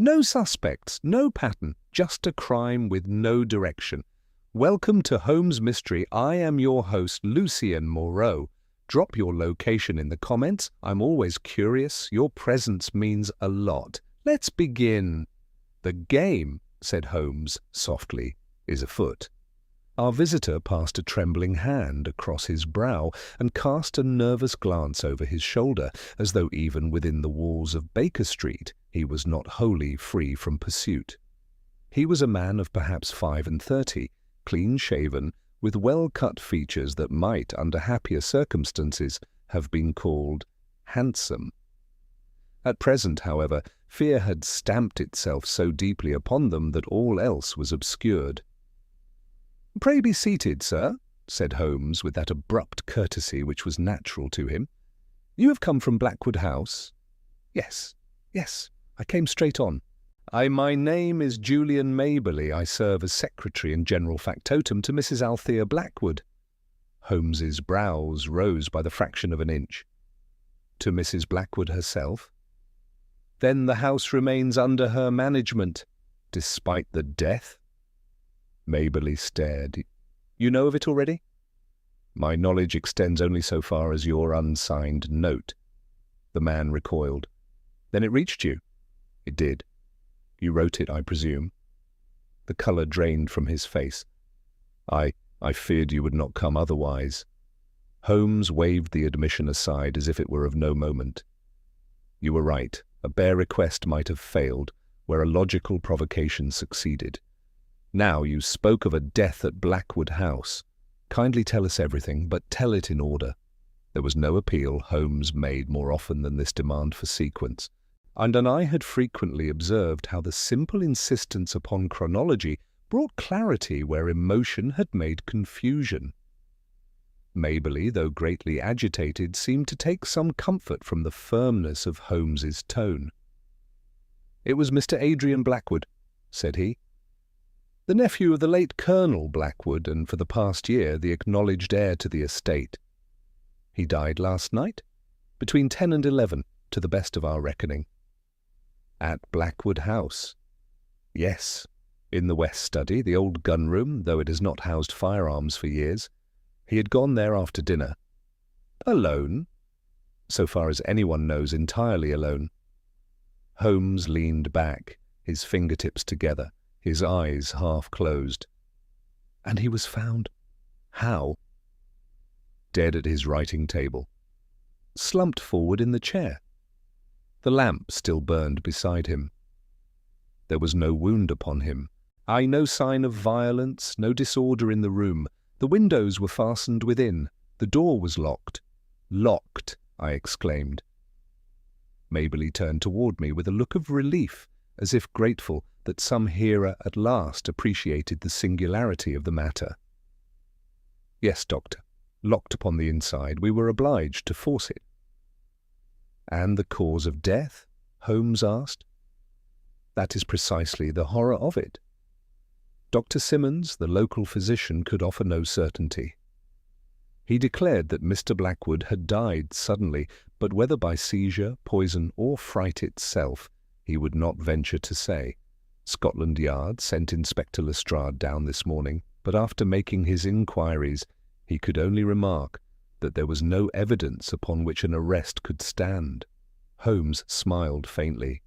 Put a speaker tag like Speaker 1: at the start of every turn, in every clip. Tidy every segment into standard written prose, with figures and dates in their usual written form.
Speaker 1: No suspects, no pattern, just a crime with no direction. Welcome to Holmes Mystery. I am your host, Lucien Moreau. Drop your location in the comments. I'm always curious. Your presence means a lot. Let's begin. The game, said Holmes softly, is afoot. Our visitor passed a trembling hand across his brow and cast a nervous glance over his shoulder, as though even within the walls of Baker Street he was not wholly free from pursuit. He was a man of perhaps 35, clean-shaven, with well-cut features that might, under happier circumstances, have been called handsome. At present, however, fear had stamped itself so deeply upon them that all else was obscured. "Pray be seated, sir," said Holmes with that abrupt courtesy which was natural to him. "You have come from Blackwood House?" "Yes, I came straight on. My name is Julian Maberly. I serve as secretary and general factotum to Mrs. Althea Blackwood." Holmes's brows rose by the fraction of an inch. "To Mrs. Blackwood herself?" "Then the house remains under her management, despite the death?" Maberly stared. "You know of it already?" "My knowledge extends only so far as your unsigned note." The man recoiled. "Then it reached you?" "It did." "You wrote it, I presume?" The colour drained from his face. I feared you would not come otherwise." Holmes waved the admission aside as if it were of no moment. "You were right. A bare request might have failed, where a logical provocation succeeded. Now, you spoke of a death at Blackwood House. Kindly tell us everything, but tell it in order." There was no appeal Holmes made more often than this demand for sequence, and I had frequently observed how the simple insistence upon chronology brought clarity where emotion had made confusion. Maberly, though greatly agitated, seemed to take some comfort from the firmness of Holmes's tone. "It was Mr. Adrian Blackwood," said he. "The nephew of the late Colonel Blackwood, and for the past year the acknowledged heir to the estate. He died last night, between 10 and 11, to the best of our reckoning." "At Blackwood House?" "Yes, in the West Study, the old gun-room, though it has not housed firearms for years. He had gone there after dinner." "Alone?" "So far as anyone knows, entirely alone." Holmes leaned back, his fingertips together, his eyes half closed. "And he was found? How?" "Dead at his writing table." "Slumped forward in the chair?" The lamp still burned beside him. "There was no wound upon him. No sign of violence, no disorder in the room. The windows were fastened within. The door was locked." "Locked!" I exclaimed. Maberly turned toward me with a look of relief, as if grateful that some hearer at last appreciated the singularity of the matter. "Yes, Doctor. Locked upon the inside. We were obliged to force it." "And the cause of death?" Holmes asked. "That is precisely the horror of it. Dr. Simmons, the local physician, could offer no certainty. He declared that Mr. Blackwood had died suddenly, but whether by seizure, poison, or fright itself, he would not venture to say. Scotland Yard sent Inspector Lestrade down this morning, but after making his inquiries, he could only remark that there was no evidence upon which an arrest could stand." Holmes smiled faintly.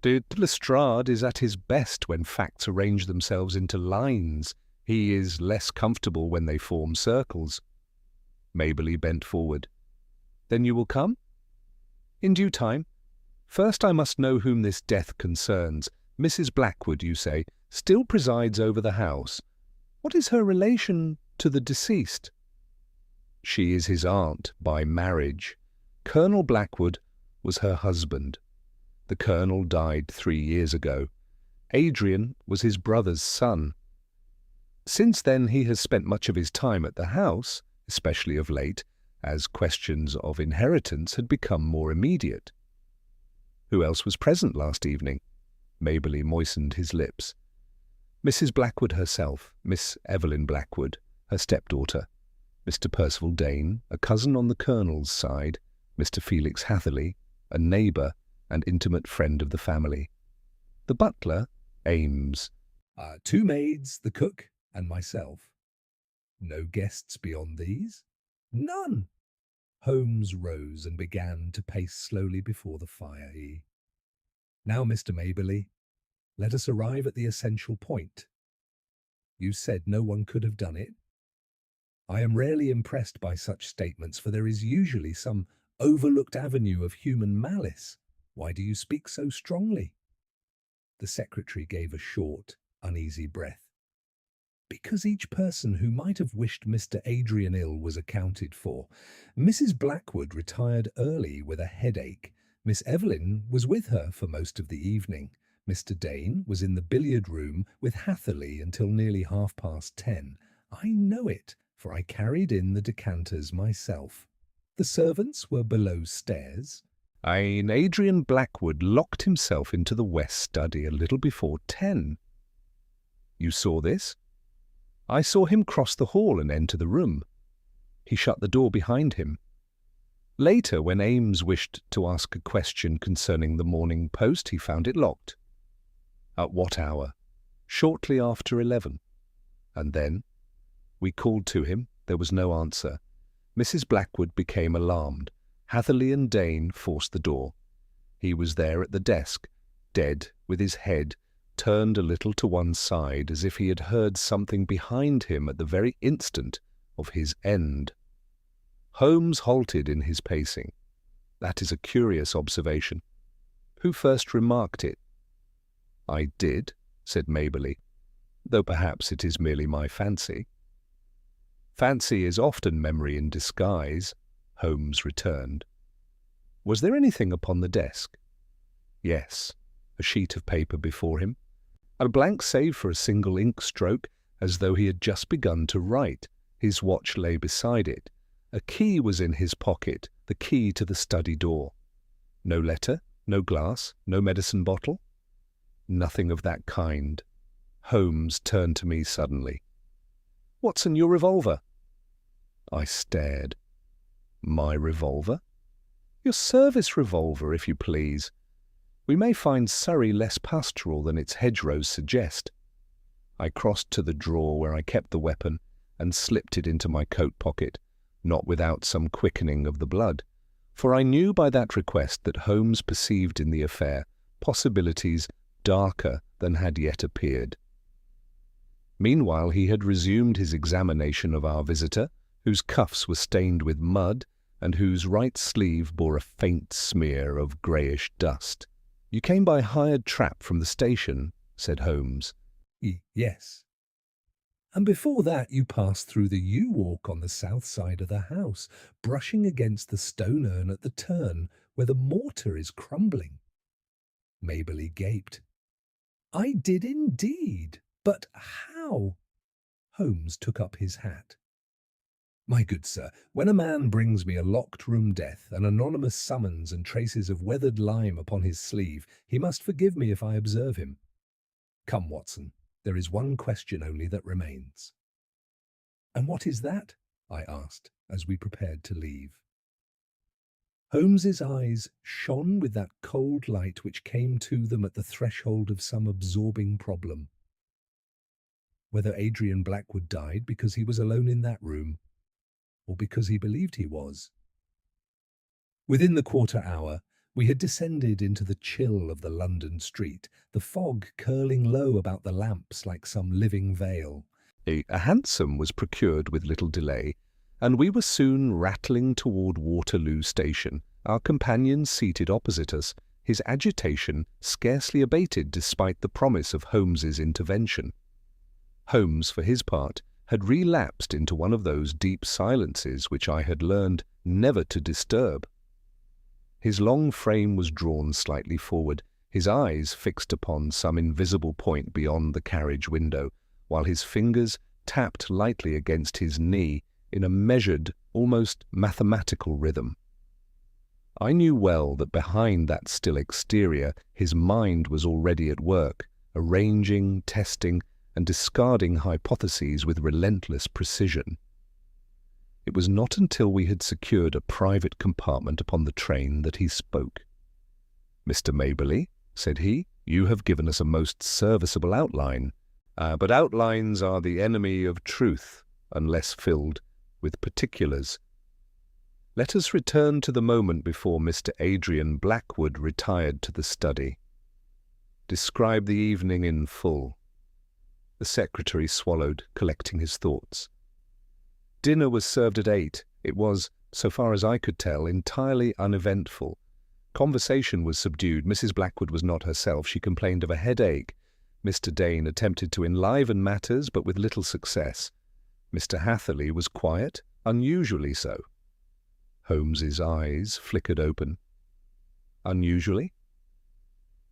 Speaker 1: "Lestrade is at his best when facts arrange themselves into lines. He is less comfortable when they form circles." Maberly bent forward. "Then you will come?" "In due time. First I must know whom this death concerns. Mrs. Blackwood, you say, still presides over the house. What is her relation to the deceased?" "She is his aunt by marriage. Colonel Blackwood was her husband. The colonel died 3 years ago. Adrian was his brother's son. Since then he has spent much of his time at the house, especially of late, as questions of inheritance had become more immediate." "Who else was present last evening?" Maberly moistened his lips. "Mrs. Blackwood herself, Miss Evelyn Blackwood, her stepdaughter, Mr. Percival Dane, a cousin on the colonel's side, Mr. Felix Hatherley, a neighbour and intimate friend of the family." The butler, Ames. Two maids, the cook, and myself. No guests beyond these? None. Holmes rose and began to pace slowly before the fire. Now, Mr. Maberley, let us arrive at the essential point. You said no one could have done it. I am rarely impressed by such statements, for there is usually some overlooked avenue of human malice. Why do you speak so strongly? The secretary gave a short, uneasy breath. Because each person who might have wished Mr. Adrian ill was accounted for. Mrs. Blackwood retired early with a headache. Miss Evelyn was with her for most of the evening. Mr. Dane was in the billiard room with Hatherley until nearly 10:30. I know it, for I carried in the decanters myself. The servants were below stairs. Adrian Blackwood locked himself into the west study a little before 10. You saw this? I saw him cross the hall and enter the room. He shut the door behind him. Later, when Ames wished to ask a question concerning the Morning Post, he found it locked. At what hour? Shortly after 11. And then? We called to him. There was no answer. Mrs. Blackwood became alarmed. Hatherley and Dane forced the door. He was there at the desk, dead, with his head turned a little to one side, as if he had heard something behind him at the very instant of his end. Holmes halted in his pacing. That is a curious observation. Who first remarked it? I did, said Maberley, though perhaps it is merely my fancy. Fancy is often memory in disguise, Holmes returned. Was there anything upon the desk? Yes, a sheet of paper before him, a blank save for a single ink stroke, as though he had just begun to write. His watch lay beside it. A key was in his pocket, the key to the study door. No letter, no glass, no medicine bottle? Nothing of that kind. Holmes turned to me suddenly. Watson, your revolver? I stared. My revolver? Your service revolver, if you please. We may find Surrey less pastoral than its hedgerows suggest. I crossed to the drawer where I kept the weapon and slipped it into my coat pocket, not without some quickening of the blood, for I knew by that request that Holmes perceived in the affair possibilities darker than had yet appeared. Meanwhile he had resumed his examination of our visitor, whose cuffs were stained with mud and whose right sleeve bore a faint smear of greyish dust. You came by hired trap from the station, said Holmes. Yes. And before that you passed through the yew walk on the south side of the house, brushing against the stone urn at the turn where the mortar is crumbling. Maberley gaped. I did indeed. But how? Holmes took up his hat. My good sir, when a man brings me a locked room death, an anonymous summons and traces of weathered lime upon his sleeve, he must forgive me if I observe him. Come, Watson, there is one question only that remains. And what is that? I asked, as we prepared to leave. Holmes's eyes shone with that cold light which came to them at the threshold of some absorbing problem. Whether Adrian Blackwood died because he was alone in that room, or because he believed he was. Within the quarter hour, we had descended into the chill of the London street, the fog curling low about the lamps like some living veil. A hansom was procured with little delay, and we were soon rattling toward Waterloo Station, our companion seated opposite us, his agitation scarcely abated despite the promise of Holmes's intervention. Holmes, for his part, had relapsed into one of those deep silences which I had learned never to disturb. His long frame was drawn slightly forward, his eyes fixed upon some invisible point beyond the carriage window, while his fingers tapped lightly against his knee in a measured, almost mathematical rhythm. I knew well that behind that still exterior his mind was already at work, arranging, testing, and discarding hypotheses with relentless precision. It was not until we had secured a private compartment upon the train that he spoke. "Mr. Maberley," said he, You have given us a most serviceable outline, but outlines are the enemy of truth unless filled with particulars. Let us return to the moment before Mr. Adrian Blackwood retired to the study. Describe the evening in full. The secretary swallowed, collecting his thoughts. Dinner was served at 8. It was, so far as I could tell, entirely uneventful. Conversation was subdued. Mrs. Blackwood was not herself. She complained of a headache. Mr. Dane attempted to enliven matters, but with little success. Mr. Hatherley was quiet, unusually so. Holmes's eyes flickered open. Unusually?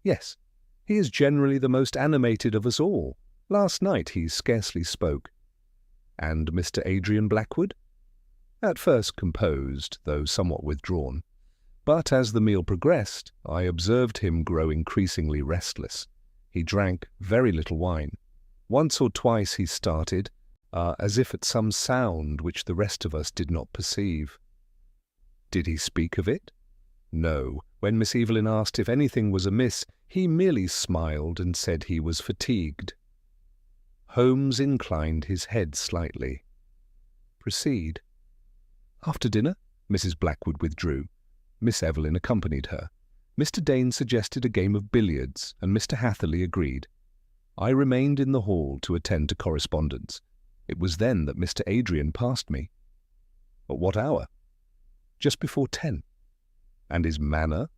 Speaker 1: Yes, he is generally the most animated of us all. Last night he scarcely spoke. And Mr. Adrian Blackwood? At first composed, though somewhat withdrawn. But as the meal progressed, I observed him grow increasingly restless. He drank very little wine. Once or twice he started, as if at some sound which the rest of us did not perceive. Did he speak of it? No. When Miss Evelyn asked if anything was amiss, he merely smiled and said he was fatigued. Holmes inclined his head slightly. Proceed. After dinner, Mrs. Blackwood withdrew. Miss Evelyn accompanied her. Mr. Dane suggested a game of billiards, and Mr. Hatherley agreed. I remained in the hall to attend to correspondence. It was then that Mr. Adrian passed me. At what hour? Just before 10. And his manner?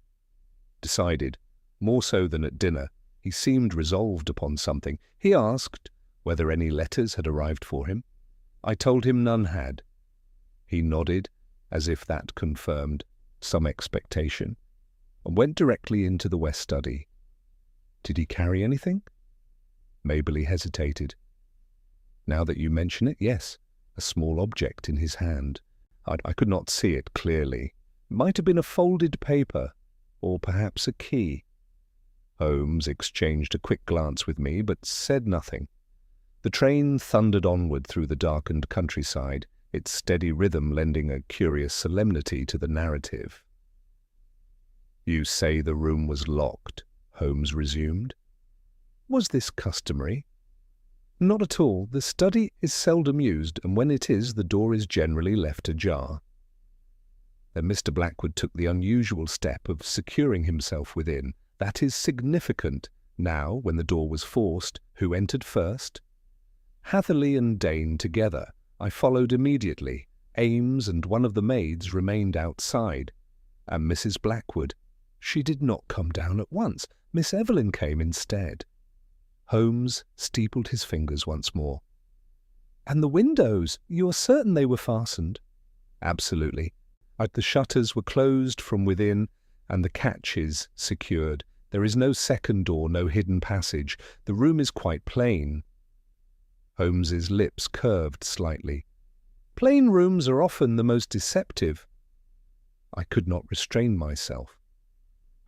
Speaker 1: Decided. More so than at dinner. He seemed resolved upon something. He asked whether any letters had arrived for him. I told him none had. He nodded, as if that confirmed some expectation, and went directly into the west study. Did he carry anything? Maberly hesitated. Now that you mention it, yes, a small object in his hand. I could not see it clearly. It might have been a folded paper, or perhaps a key. Holmes exchanged a quick glance with me, but said nothing. The train thundered onward through the darkened countryside, its steady rhythm lending a curious solemnity to the narrative. You say the room was locked, Holmes resumed. Was this customary? Not at all. The study is seldom used, and when it is, the door is generally left ajar. Then Mr. Blackwood took the unusual step of securing himself within. That is significant. Now, when the door was forced, who entered first? Hatherley and Dane together. I followed immediately. Ames and one of the maids remained outside. And Mrs. Blackwood. She did not come down at once. Miss Evelyn came instead. Holmes steepled his fingers once more. And the windows, you are certain they were fastened? Absolutely. The shutters were closed from within, and the catches secured. There is no second door, no hidden passage. The room is quite plain. Holmes's lips curved slightly. Plain rooms are often the most deceptive. I could not restrain myself.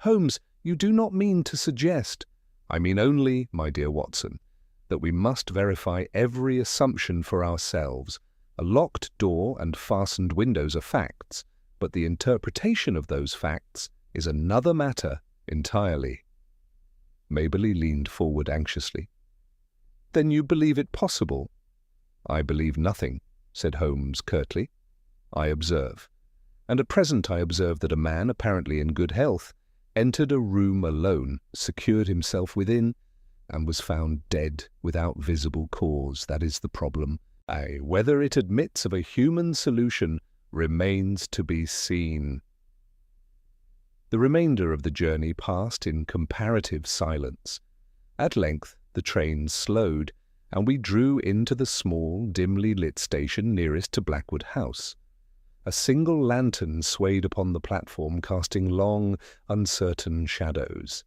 Speaker 1: Holmes, you do not mean to suggest— I mean only, my dear Watson, that we must verify every assumption for ourselves. A locked door and fastened windows are facts, but the interpretation of those facts is another matter entirely. Maberly leaned forward anxiously. Then you believe it possible? I believe nothing, said Holmes curtly. I observe. And at present I observe that a man, apparently in good health, entered a room alone, secured himself within, and was found dead without visible cause. That is the problem. Whether it admits of a human solution remains to be seen. The remainder of the journey passed in comparative silence. At length the train slowed, and we drew into the small, dimly lit station nearest to Blackwood House. A single lantern swayed upon the platform, casting long, uncertain shadows.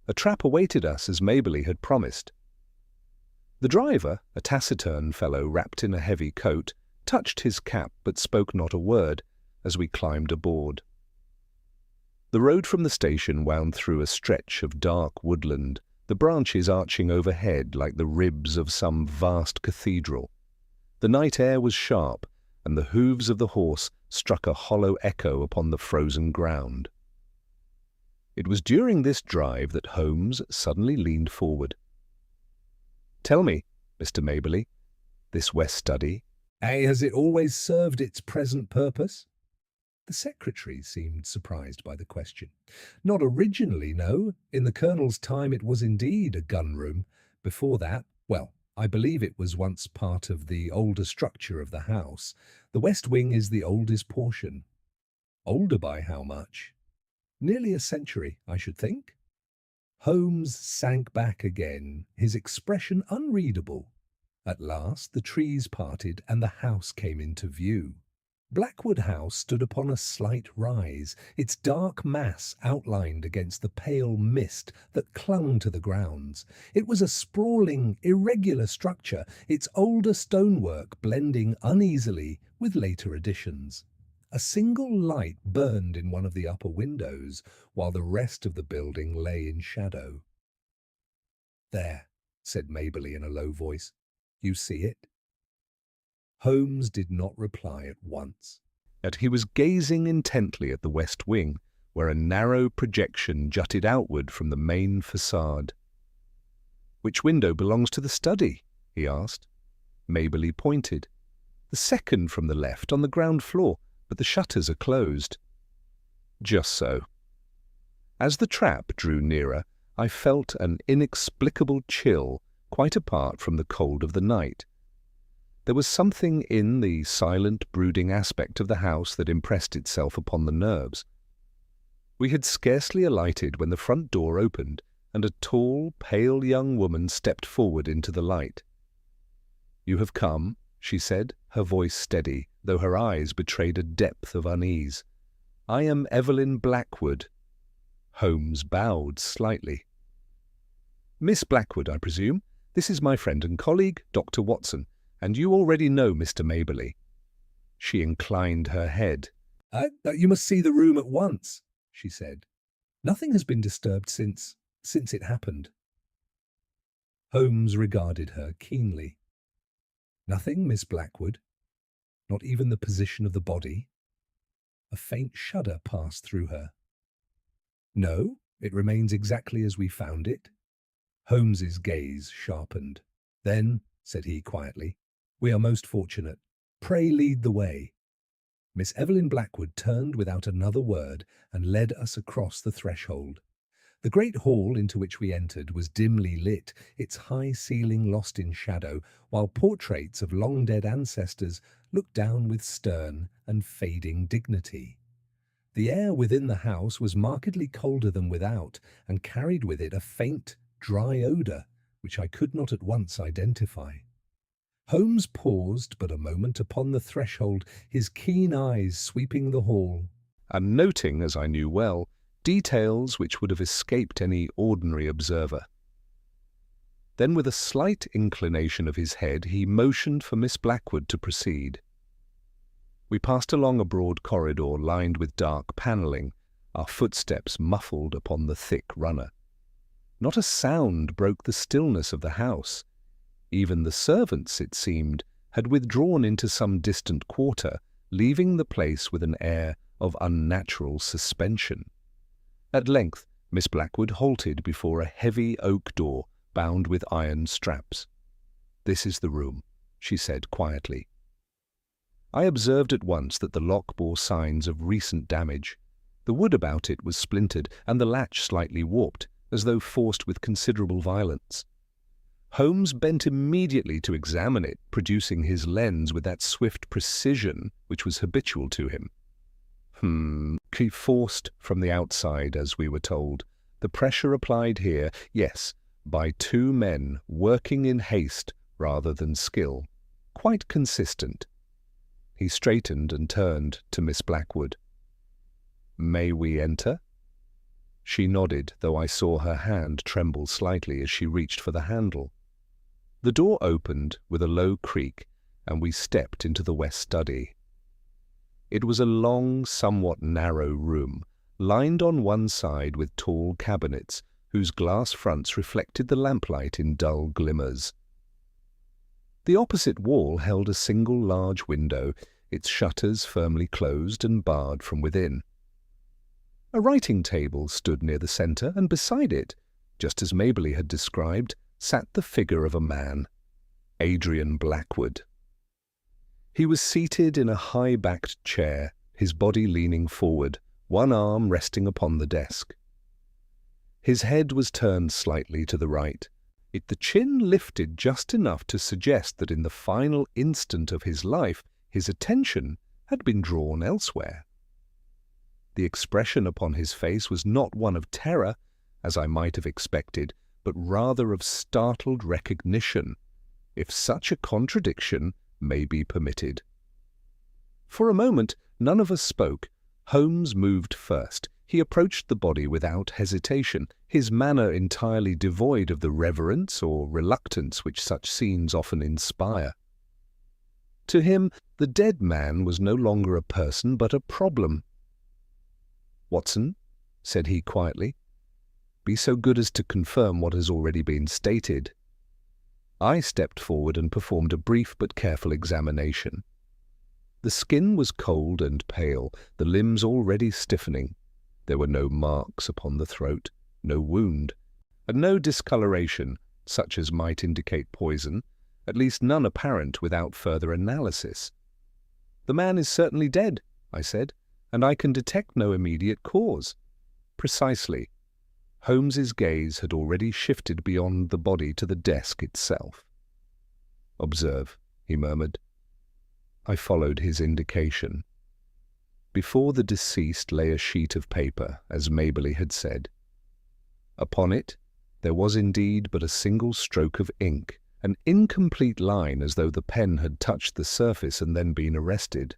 Speaker 1: A trap awaited us, as Maberly had promised. The driver, a taciturn fellow wrapped in a heavy coat, touched his cap but spoke not a word as we climbed aboard. The road from the station wound through a stretch of dark woodland, the branches arching overhead like the ribs of some vast cathedral. The night air was sharp, and the hoofs of the horse struck a hollow echo upon the frozen ground. It was during this drive that Holmes suddenly leaned forward. "Tell me, Mr. Maberley, this West Study, has it always served its present purpose?" The secretary seemed surprised by the question. "Not originally, no. In the Colonel's time it was indeed a gun room. Before that, well, I believe it was once part of the older structure of the house. The West Wing is the oldest portion." "Older by how much?" "Nearly a century, I should think." Holmes sank back again, his expression unreadable. At last the trees parted and the house came into view. Blackwood House stood upon a slight rise, its dark mass outlined against the pale mist that clung to the grounds. It was a sprawling, irregular structure, its older stonework blending uneasily with later additions. A single light burned in one of the upper windows, while the rest of the building lay in shadow. "There," said Maberley in a low voice. "You see it?" Holmes did not reply at once. Yet he was gazing intently at the west wing, where a narrow projection jutted outward from the main facade. "Which window belongs to the study?" he asked. Maberley pointed. "The second from the left, on the ground floor, but the shutters are closed." "Just so." As the trap drew nearer, I felt an inexplicable chill, quite apart from the cold of the night. There was something in the silent, brooding aspect of the house that impressed itself upon the nerves. We had scarcely alighted when the front door opened, and a tall, pale young woman stepped forward into the light. "You have come," she said, her voice steady, though her eyes betrayed a depth of unease. "I am Evelyn Blackwood." Holmes bowed slightly. "Miss Blackwood, I presume. This is my friend and colleague, Dr. Watson, and you already know Mr. Maberley." She inclined her head. You must see the room at once," she said. "Nothing has been disturbed since it happened." Holmes regarded her keenly. "Nothing, Miss Blackwood? Not even the position of the body?" A faint shudder passed through her. "No, it remains exactly as we found it." Holmes's gaze sharpened. "Then," said he quietly, "we are most fortunate. Pray lead the way." Miss Evelyn Blackwood turned without another word and led us across the threshold. The great hall into which we entered was dimly lit, its high ceiling lost in shadow, while portraits of long-dead ancestors looked down with stern and fading dignity. The air within the house was markedly colder than without, and carried with it a faint, dry odour, which I could not at once identify. Holmes paused but a moment upon the threshold, his keen eyes sweeping the hall, and noting, as I knew well, details which would have escaped any ordinary observer. Then, with a slight inclination of his head, he motioned for Miss Blackwood to proceed. We passed along a broad corridor lined with dark panelling, our footsteps muffled upon the thick runner. Not a sound broke the stillness of the house. Even the servants, it seemed, had withdrawn into some distant quarter, leaving the place with an air of unnatural suspension. At length, Miss Blackwood halted before a heavy oak door bound with iron straps. "This is the room," she said quietly. I observed at once that the lock bore signs of recent damage. The wood about it was splintered, and the latch slightly warped, as though forced with considerable violence. Holmes bent immediately to examine it, producing his lens with that swift precision which was habitual to him. Key forced from the outside, as we were told. The pressure applied here, yes, by two men working in haste rather than skill. Quite consistent. He straightened and turned to Miss Blackwood. "May we enter?" She nodded, though I saw her hand tremble slightly as she reached for the handle. The door opened with a low creak, and we stepped into the west study. It was a long, somewhat narrow room, lined on one side with tall cabinets, whose glass fronts reflected the lamplight in dull glimmers. The opposite wall held a single large window, its shutters firmly closed and barred from within. A writing table stood near the centre, and beside it, just as Mabley had described, sat the figure of a man, Adrian Blackwood. He was seated in a high-backed chair, his body leaning forward, one arm resting upon the desk. His head was turned slightly to the right, the chin lifted just enough to suggest that in the final instant of his life his attention had been drawn elsewhere. The expression upon his face was not one of terror, as I might have expected, but rather of startled recognition, if such a contradiction may be permitted. For a moment none of us spoke. Holmes moved first. He approached the body without hesitation, his manner entirely devoid of the reverence or reluctance which such scenes often inspire. To him, the dead man was no longer a person but a problem. "Watson," said he quietly, "be so good as to confirm what has already been stated." I stepped forward and performed a brief but careful examination. The skin was cold and pale, the limbs already stiffening. There were no marks upon the throat, no wound, and no discoloration, such as might indicate poison, at least none apparent without further analysis. "The man is certainly dead," I said, "and I can detect no immediate cause." "Precisely." Holmes's gaze had already shifted beyond the body to the desk itself. "Observe," he murmured. I followed his indication. Before the deceased lay a sheet of paper, as Mabley had said. Upon it there was indeed but a single stroke of ink, an incomplete line as though the pen had touched the surface and then been arrested.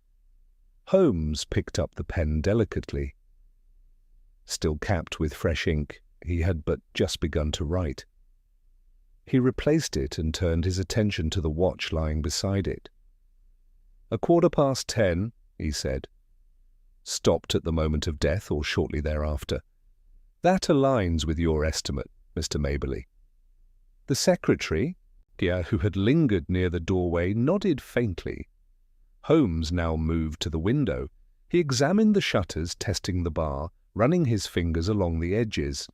Speaker 1: Holmes picked up the pen delicately. Still capped with fresh ink, he had but just begun to write. He replaced it and turned his attention to the watch lying beside it. 10:15, he said. "Stopped at the moment of death or shortly thereafter. That aligns with your estimate, Mr. Mabley." The secretary, who had lingered near the doorway, nodded faintly. Holmes now moved to the window. He examined the shutters, testing the bar, running his fingers along the edges.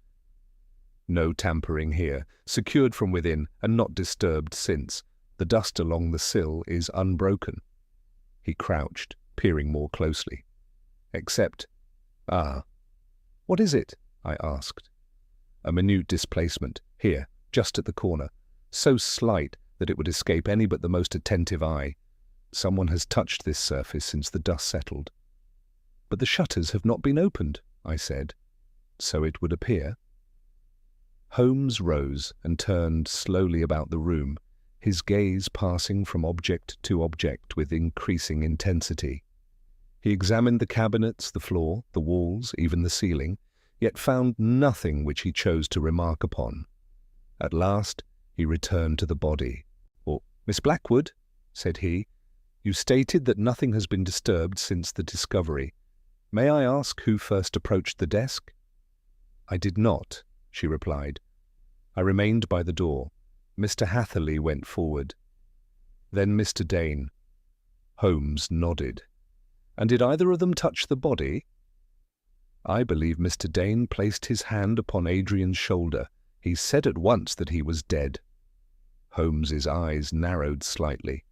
Speaker 1: No tampering here, secured from within and not disturbed since. The dust along the sill is unbroken. He crouched, peering more closely. "Except— what is it?" I asked. "A minute displacement, here, just at the corner, so slight that it would escape any but the most attentive eye. Someone has touched this surface since the dust settled." "But the shutters have not been opened," I said. "So it would appear." Holmes rose and turned slowly about the room, his gaze passing from object to object with increasing intensity. He examined the cabinets, the floor, the walls, even the ceiling, yet found nothing which he chose to remark upon. At last he returned to the body. "Miss Blackwood," said he, "you stated that nothing has been disturbed since the discovery. May I ask who first approached the desk?" "I did not," she replied. "I remained by the door. Mr. Hatherley went forward. Then Mr. Dane." Holmes nodded. "And did either of them touch the body?" "I believe Mr. Dane placed his hand upon Adrian's shoulder. He said at once that he was dead." Holmes's eyes narrowed slightly.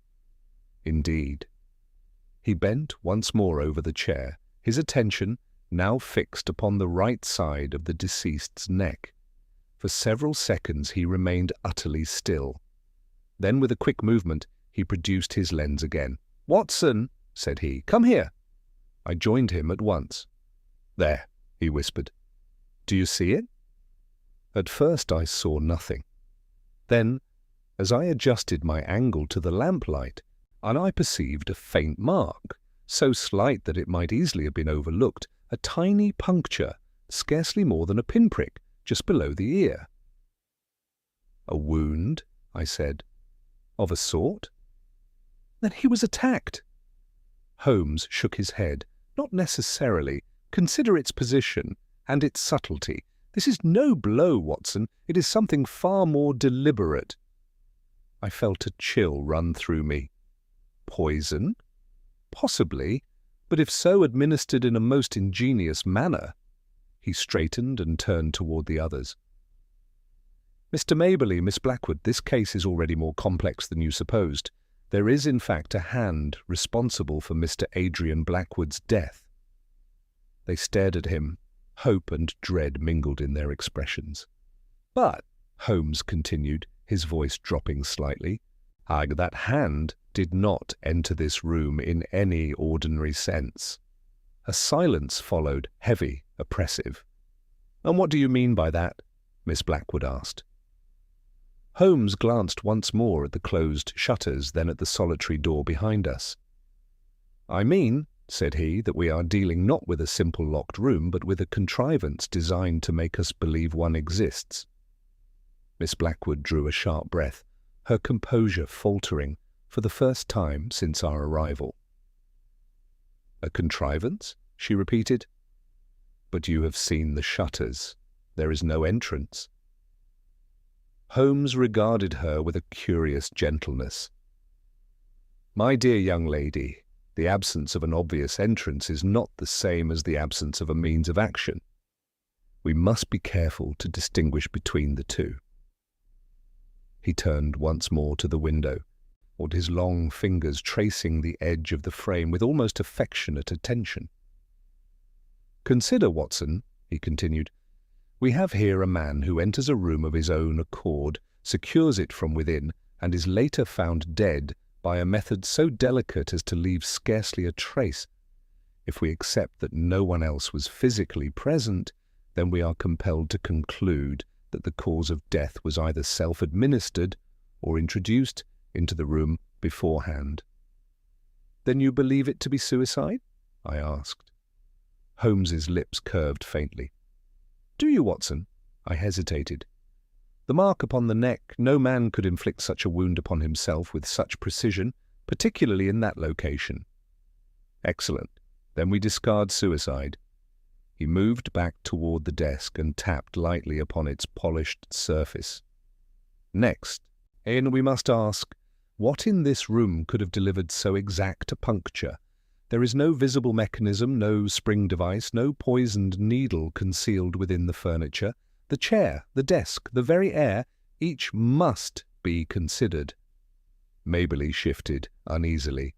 Speaker 1: "Indeed." He bent once more over the chair, his attention now fixed upon the right side of the deceased's neck. For several seconds he remained utterly still. Then, with a quick movement, he produced his lens again. "Watson," said he, "come here." I joined him at once. "There," he whispered. "Do you see it?" At first I saw nothing. Then, as I adjusted my angle to the lamplight, I perceived a faint mark, so slight that it might easily have been overlooked, a tiny puncture, scarcely more than a pinprick, just below the ear. "A wound?" I said. "Of a sort?" "Then he was attacked." Holmes shook his head. "Not necessarily. Consider its position and its subtlety. This is no blow, Watson. It is something far more deliberate." I felt a chill run through me. Poison? Possibly, but if so administered in a most ingenious manner. He straightened and turned toward the others. "Mr. Maberley, Miss Blackwood, this case is already more complex than you supposed. There is, in fact, a hand responsible for Mr. Adrian Blackwood's death." They stared at him. Hope and dread mingled in their expressions. "But," Holmes continued, his voice dropping slightly, "that hand did not enter this room in any ordinary sense." A silence followed, heavy, oppressive. "And what do you mean by that?" Miss Blackwood asked. Holmes glanced once more at the closed shutters, then at the solitary door behind us. "I mean," said he, "that we are dealing not with a simple locked room, but with a contrivance designed to make us believe one exists." Miss Blackwood drew a sharp breath, her composure faltering for the first time since our arrival. "A contrivance?" she repeated. "But you have seen the shutters. There is no entrance." Holmes regarded her with a curious gentleness. "My dear young lady, the absence of an obvious entrance is not the same as the absence of a means of action. We must be careful to distinguish between the two." He turned once more to the window, with his long fingers tracing the edge of the frame with almost affectionate attention. "Consider, Watson," he continued, "we have here a man who enters a room of his own accord, secures it from within, and is later found dead by a method so delicate as to leave scarcely a trace. If we accept that no one else was physically present, then we are compelled to conclude that the cause of death was either self-administered or introduced into the room beforehand." "Then you believe it to be suicide?" I asked. Holmes's lips curved faintly. "Do you, Watson?" I hesitated. The mark upon the neck, no man could inflict such a wound upon himself with such precision, particularly in that location. "Excellent. Then we discard suicide." He moved back toward the desk and tapped lightly upon its polished surface. "Next, we must ask, what in this room could have delivered so exact a puncture? There is no visible mechanism, no spring device, no poisoned needle concealed within the furniture. The chair, the desk, the very air, each must be considered." Maberley shifted uneasily.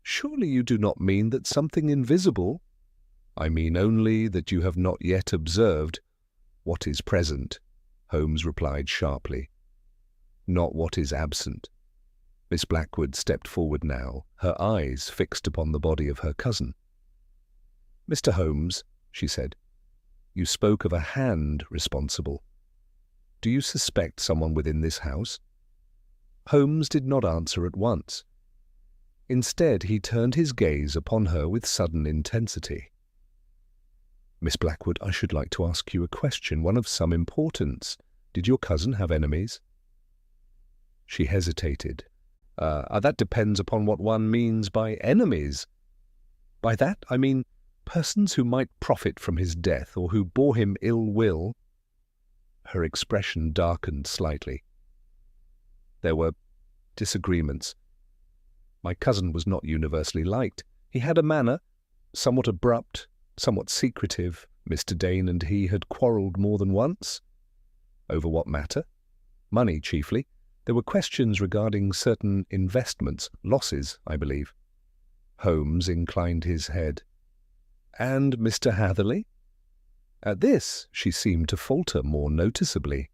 Speaker 1: "Surely you do not mean that something invisible—" "I mean only that you have not yet observed what is present," Holmes replied sharply, "not what is absent." Miss Blackwood stepped forward now, her eyes fixed upon the body of her cousin. "Mr. Holmes," she said, "you spoke of a hand responsible. Do you suspect someone within this house?" Holmes did not answer at once. Instead, he turned his gaze upon her with sudden intensity. "Miss Blackwood, I should like to ask you a question, one of some importance. Did your cousin have enemies?" She hesitated. That depends upon what one means by enemies." "By that I mean persons who might profit from his death or who bore him ill will." Her expression darkened slightly. "There were disagreements. My cousin was not universally liked. He had a manner, somewhat abrupt, somewhat secretive. Mr. Dane and he had quarrelled more than once." "Over what matter?" "Money, chiefly. There were questions regarding certain investments, losses, I believe." Holmes inclined his head. "And Mr. Hatherley?" At this she seemed to falter more noticeably.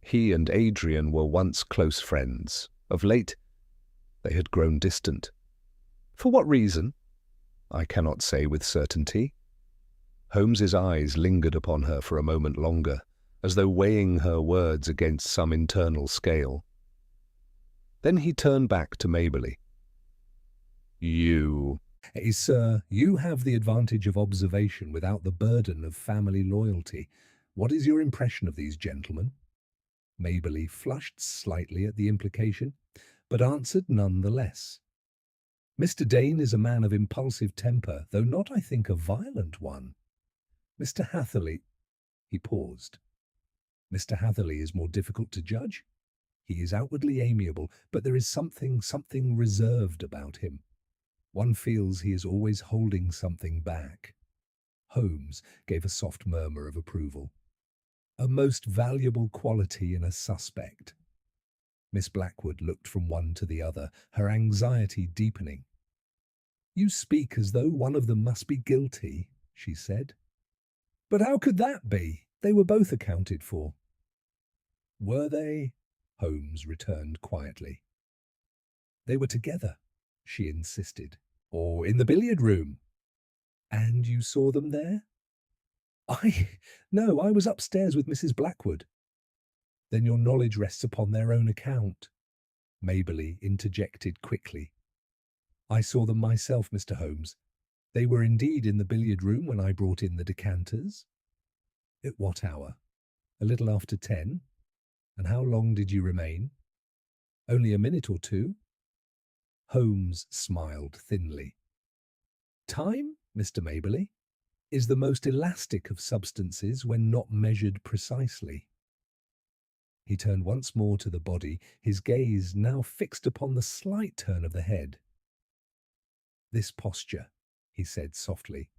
Speaker 1: "He and Adrian were once close friends. Of late they had grown distant." "For what reason?" "I cannot say with certainty." Holmes's eyes lingered upon her for a moment longer, as though weighing her words against some internal scale. Then he turned back to Maberley. "You—" Sir, you have the advantage of observation without the burden of family loyalty. What is your impression of these gentlemen?" Maberley flushed slightly at the implication, but answered none the less. "Mr. Dane is a man of impulsive temper, though not, I think, a violent one. Mr. Hatherley—" He paused. "Mr. Hatherley is more difficult to judge. He is outwardly amiable, but there is something reserved about him. One feels he is always holding something back." Holmes gave a soft murmur of approval. A most valuable quality in a suspect. Miss Blackwood looked from one to the other, her anxiety deepening. You speak as though one of them must be guilty, she said. But how could that be? They were both accounted for. Were they? Holmes returned quietly. They were together, she insisted. Or in the billiard room. And you saw them there? No, I was upstairs with Mrs. Blackwood. Then your knowledge rests upon their own account, Maberly interjected quickly. I saw them myself, Mr. Holmes. They were indeed in the billiard room when I brought in the decanters. At what hour? A little after 10. And how long did you remain? Only a minute or two. Holmes smiled thinly. Time, Mr. Maberly, is the most elastic of substances when not measured precisely. He turned once more to the body, his gaze now fixed upon the slight turn of the head. This posture, he said softly,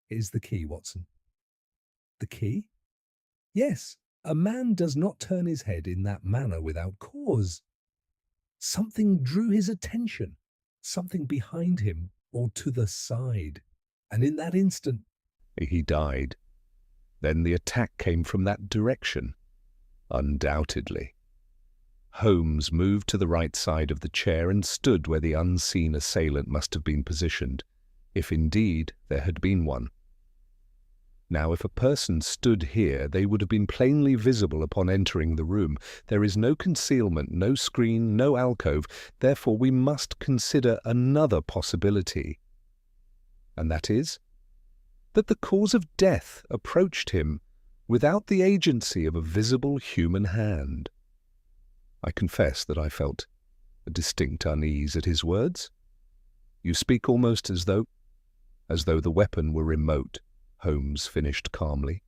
Speaker 1: is the key, Watson. The key? Yes, a man does not turn his head in that manner without cause. Something drew his attention, something behind him or to the side, and in that instant he died. Then the attack came from that direction. Undoubtedly. Holmes moved to the right side of the chair and stood where the unseen assailant must have been positioned, if indeed there had been one. Now, if a person stood here, they would have been plainly visible upon entering the room. There is no concealment, no screen, no alcove. Therefore, we must consider another possibility. And that is, that the cause of death approached him without the agency of a visible human hand. I confess that I felt a distinct unease at his words. You speak almost as though the weapon were remote, Holmes finished calmly,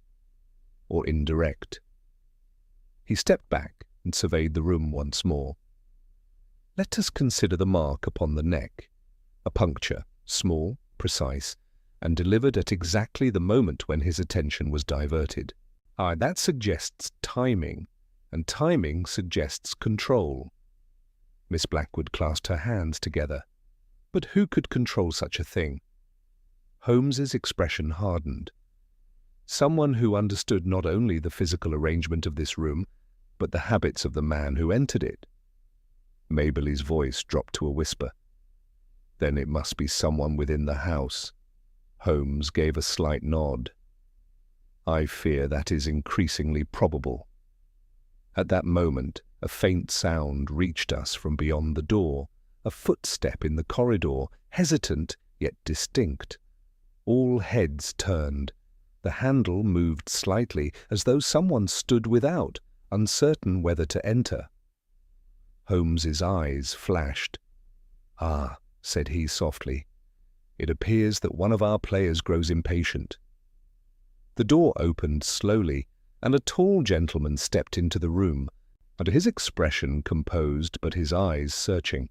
Speaker 1: or indirect. He stepped back and surveyed the room once more. Let us consider the mark upon the neck, a puncture, small, precise, and delivered at exactly the moment when his attention was diverted. That suggests timing, and timing suggests control. Miss Blackwood clasped her hands together. But who could control such a thing? Holmes's expression hardened. Someone who understood not only the physical arrangement of this room, but the habits of the man who entered it. Maberly's voice dropped to a whisper. Then it must be someone within the house. Holmes gave a slight nod. I fear that is increasingly probable. At that moment, a faint sound reached us from beyond the door, a footstep in the corridor, hesitant yet distinct. All heads turned. The handle moved slightly, as though someone stood without, uncertain whether to enter. Holmes's eyes flashed. Ah, said he softly, it appears that one of our players grows impatient. The door opened slowly, and a tall gentleman stepped into the room, and his expression composed but his eyes searching.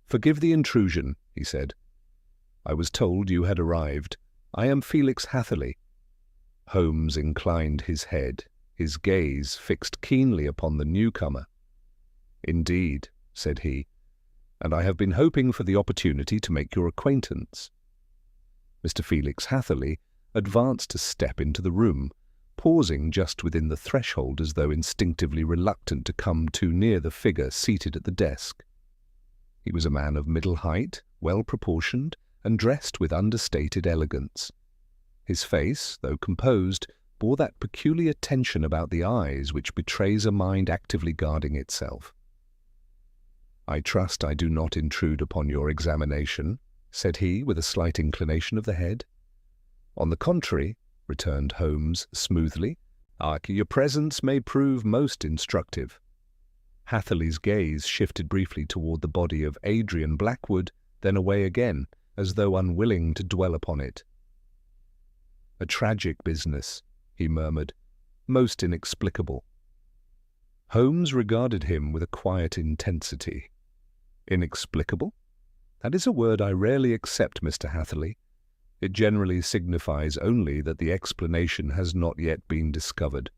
Speaker 1: Forgive the intrusion, he said. I was told you had arrived. I am Felix Hatherley. Holmes inclined his head, his gaze fixed keenly upon the newcomer. Indeed, said he, and I have been hoping for the opportunity to make your acquaintance. Mr. Felix Hatherley advanced a step into the room, pausing just within the threshold as though instinctively reluctant to come too near the figure seated at the desk. He was a man of middle height, well-proportioned, and dressed with understated elegance. His face, though composed, bore that peculiar tension about the eyes which betrays a mind actively guarding itself. I trust I do not intrude upon your examination, said he with a slight inclination of the head. On the contrary, returned Holmes smoothly, your presence may prove most instructive. Hatherley's gaze shifted briefly toward the body of Adrian Blackwood, then away again, as though unwilling to dwell upon it. A tragic business, he murmured, most inexplicable. Holmes regarded him with a quiet intensity. Inexplicable? That is a word I rarely accept, Mr. Hatherley. It generally signifies only that the explanation has not yet been discovered.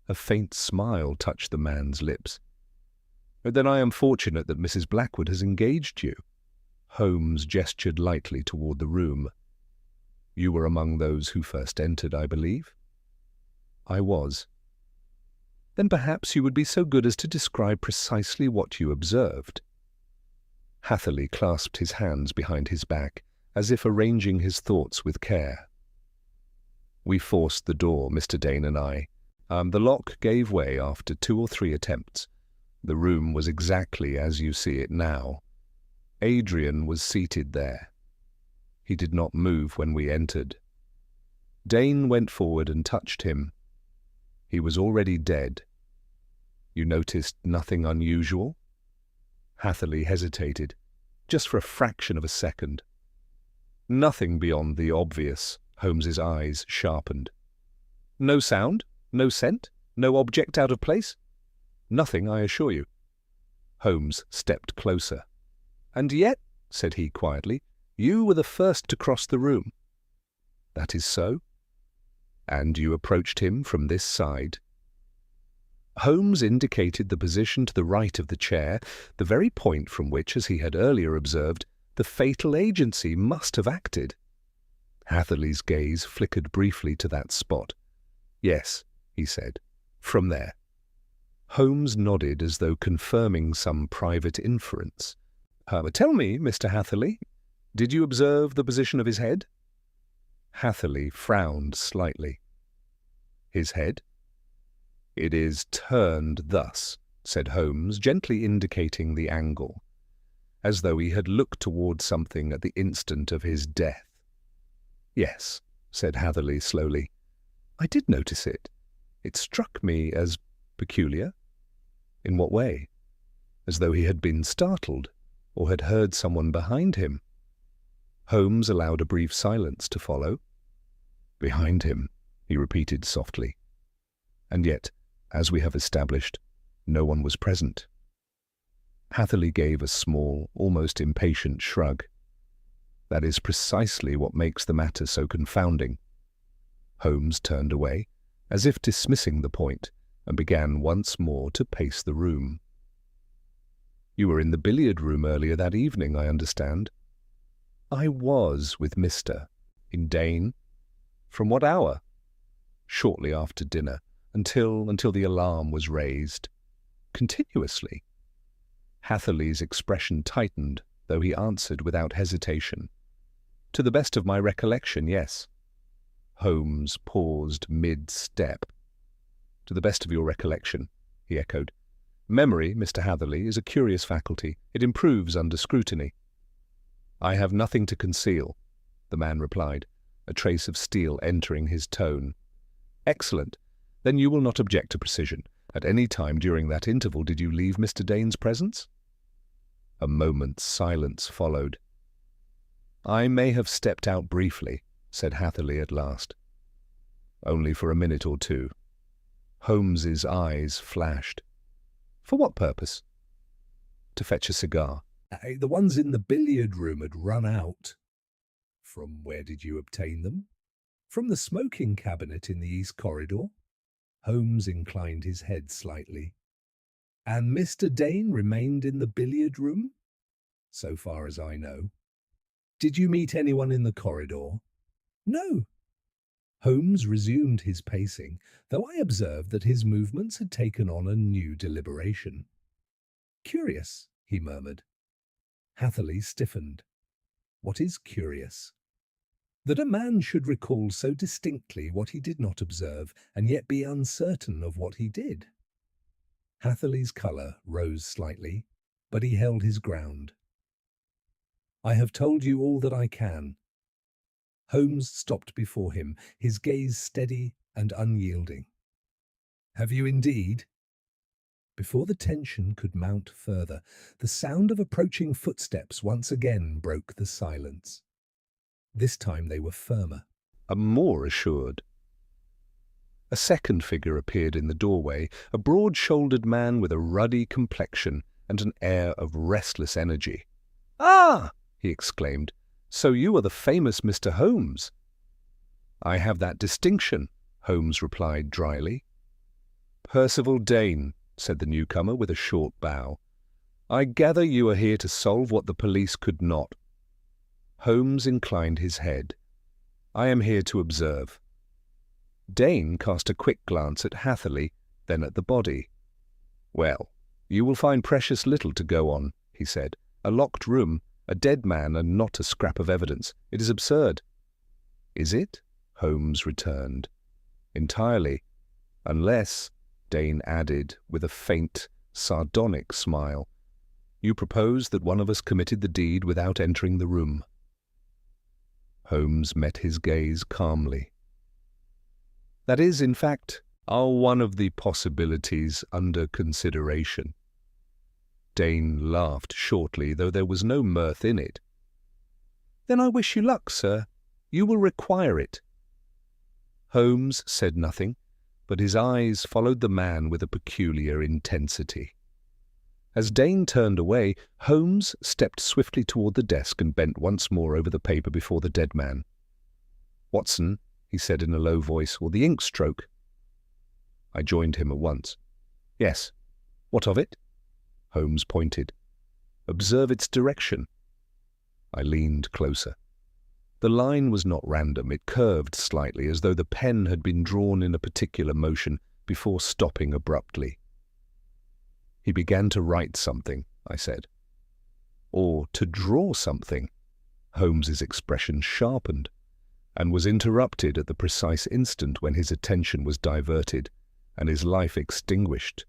Speaker 1: A faint smile touched the man's lips. Then I am fortunate that Mrs. Blackwood has engaged you. Holmes gestured lightly toward the room. You were among those who first entered, I believe? I was. Then perhaps you would be so good as to describe precisely what you observed. Hatherley clasped his hands behind his back, as if arranging his thoughts with care. We forced the door, Mr. Dane and I. The lock gave way after 2 or 3 attempts. The room was exactly as you see it now. Adrian was seated there. He did not move when we entered. Dane went forward and touched him. He was already dead. You noticed nothing unusual? Hatherley hesitated, just for a fraction of a second. Nothing beyond the obvious. Holmes's eyes sharpened. No sound? No scent? No object out of place? Nothing, I assure you. Holmes stepped closer. And yet, said he quietly, you were the first to cross the room. That is so. And you approached him from this side. Holmes indicated the position to the right of the chair, the very point from which, as he had earlier observed, the fatal agency must have acted. Hatherley's gaze flickered briefly to that spot. Yes, he said, from there. Holmes nodded as though confirming some private inference. Tell me, Mr. Hatherley, did you observe the position of his head? Hatherley frowned slightly. His head? It is turned thus, said Holmes, gently indicating the angle, as though he had looked toward something at the instant of his death. Yes, said Hatherley slowly. I did notice it. It struck me as peculiar. In what way? As though he had been startled, or had heard someone behind him. Holmes allowed a brief silence to follow. Behind him, he repeated softly. And yet, as we have established, no one was present. Hatherley gave a small, almost impatient shrug. That is precisely what makes the matter so confounding. Holmes turned away, as if dismissing the point, and began once more to pace the room. You were in the billiard room earlier that evening, I understand. I was with Mr. in Dane. From what hour? Shortly after dinner, until the alarm was raised. Continuously. Hatherley's expression tightened, though he answered without hesitation. To the best of my recollection, yes. Holmes paused mid-step. To the best of your recollection, he echoed. Memory, Mr. Hatherley, is a curious faculty. It improves under scrutiny. I have nothing to conceal, the man replied, a trace of steel entering his tone. Excellent. Then you will not object to precision. At any time during that interval did you leave Mr. Dane's presence? A moment's silence followed. I may have stepped out briefly, said Hatherley at last. Only for a minute or two. Holmes's eyes flashed. For what purpose? To fetch a cigar. The ones in the billiard room had run out. From where did you obtain them? From the smoking cabinet in the east corridor. Holmes inclined his head slightly. And Mr. Dane remained in the billiard room? So far as I know. Did you meet anyone in the corridor? No. Holmes resumed his pacing, though I observed that his movements had taken on a new deliberation. Curious, he murmured. Hatherley stiffened. What is curious? That a man should recall so distinctly what he did not observe, and yet be uncertain of what he did. Hatherley's colour rose slightly, but he held his ground. I have told you all that I can. Holmes stopped before him, his gaze steady and unyielding. Have you indeed? Before the tension could mount further, the sound of approaching footsteps once again broke the silence. This time they were firmer, and more assured. A second figure appeared in the doorway, a broad-shouldered man with a ruddy complexion and an air of restless energy. Ah! He exclaimed. So you are the famous Mr. Holmes? I have that distinction, Holmes replied dryly. Percival Dane, said the newcomer with a short bow. I gather you are here to solve what the police could not. Holmes inclined his head. I am here to observe. Dane cast a quick glance at Hatherley, then at the body. Well, you will find precious little to go on, he said. A locked room, a dead man, and not a scrap of evidence. It is absurd. Is it? Holmes returned. Entirely. Unless, Dane added with a faint, sardonic smile, you propose that one of us committed the deed without entering the room. Holmes met his gaze calmly. That is, in fact, one of the possibilities under consideration. Dane laughed shortly, though there was no mirth in it. Then I wish you luck, sir. You will require it. Holmes said nothing, but his eyes followed the man with a peculiar intensity. As Dane turned away, Holmes stepped swiftly toward the desk and bent once more over the paper before the dead man. Watson, he said in a low voice, or the ink stroke? I joined him at once. Yes. What of it? Holmes pointed. Observe its direction. I leaned closer. The line was not random. It curved slightly, as though the pen had been drawn in a particular motion before stopping abruptly. He began to write something, I said. Or to draw something. Holmes's expression sharpened, and was interrupted at the precise instant when his attention was diverted and his life extinguished.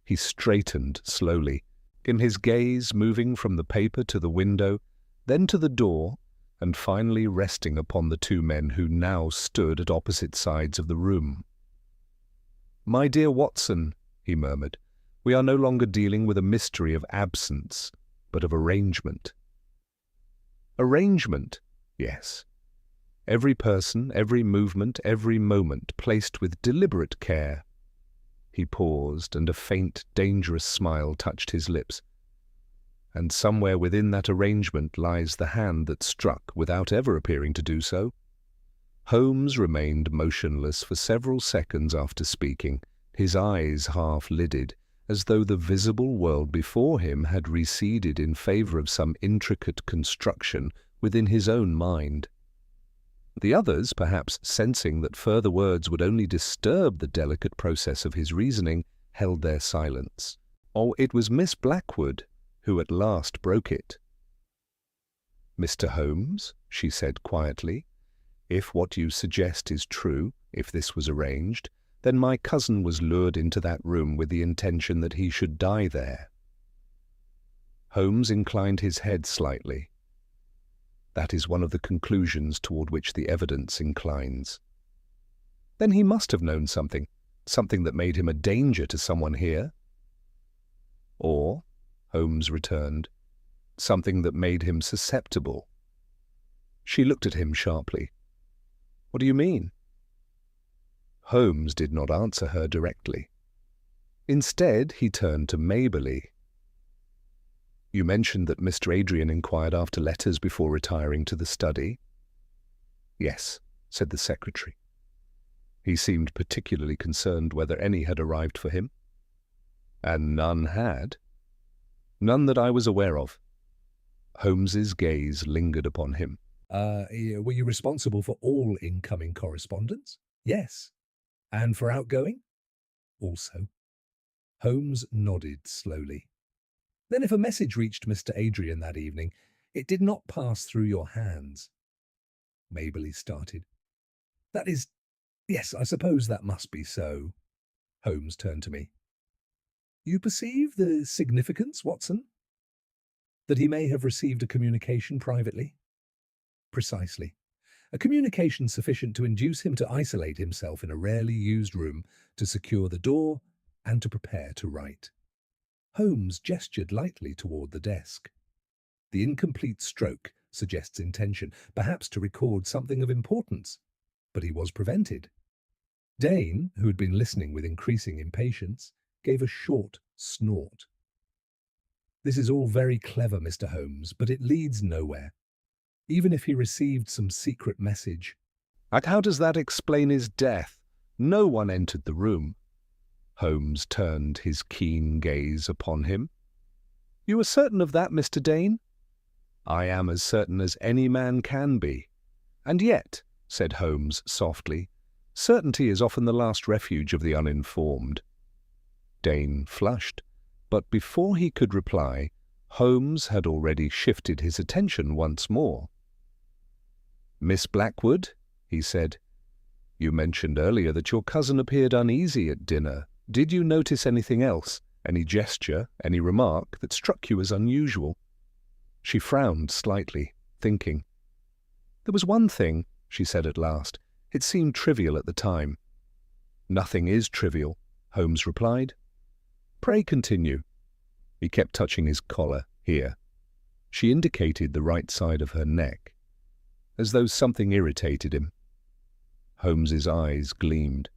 Speaker 1: He straightened slowly, in his gaze moving from the paper to the window, then to the door, and finally resting upon the two men who now stood at opposite sides of the room. My dear Watson, he murmured, we are no longer dealing with a mystery of absence, but of arrangement. Arrangement, yes. Every person, every movement, every moment placed with deliberate care. He paused, and a faint, dangerous smile touched his lips. And somewhere within that arrangement lies the hand that struck without ever appearing to do so. Holmes remained motionless for several seconds after speaking, his eyes half-lidded, as though the visible world before him had receded in favor of some intricate construction within his own mind. The others, perhaps sensing that further words would only disturb the delicate process of his reasoning, held their silence. Oh, it was Miss Blackwood who at last broke it. Mr. Holmes, she said quietly, if what you suggest is true, if this was arranged, then my cousin was lured into that room with the intention that he should die there. Holmes inclined his head slightly. That is one of the conclusions toward which the evidence inclines. Then he must have known something, something that made him a danger to someone here. Or, Holmes returned, something that made him susceptible. She looked at him sharply. What do you mean? Holmes did not answer her directly. Instead, he turned to Maberly. You mentioned that Mr. Adrian inquired after letters before retiring to the study. Yes, said the secretary. He seemed particularly concerned whether any had arrived for him. And none had? None that I was aware of. Holmes's gaze lingered upon him. Were you responsible for all incoming correspondence? Yes. And for outgoing? Also. Holmes nodded slowly. Then if a message reached Mr. Adrian that evening, it did not pass through your hands. Maberly started. That is, yes, I suppose that must be so. Holmes turned to me. You perceive the significance, Watson? That he may have received a communication privately? Precisely. A communication sufficient to induce him to isolate himself in a rarely used room, to secure the door, and to prepare to write. Holmes gestured lightly toward the desk. The incomplete stroke suggests intention, perhaps to record something of importance, but he was prevented. Dane, who had been listening with increasing impatience, gave a short snort. This is all very clever, Mr. Holmes, but it leads nowhere. even if he received some secret message. And how does that explain his death? No one entered the room. Holmes turned his keen gaze upon him. You are certain of that, Mr. Dane? I am as certain as any man can be. And yet, said Holmes softly, certainty is often the last refuge of the uninformed. Dane flushed, but before he could reply, Holmes had already shifted his attention once more. Miss Blackwood, he said, you mentioned earlier that your cousin appeared uneasy at dinner. Did you notice anything else? Any gesture, any remark that struck you as unusual? She frowned slightly, thinking. There was one thing, she said at last. It seemed trivial at the time. Nothing is trivial, Holmes replied. Pray continue. He kept touching his collar, here. She indicated the right side of her neck, as though something irritated him. Holmes's eyes gleamed.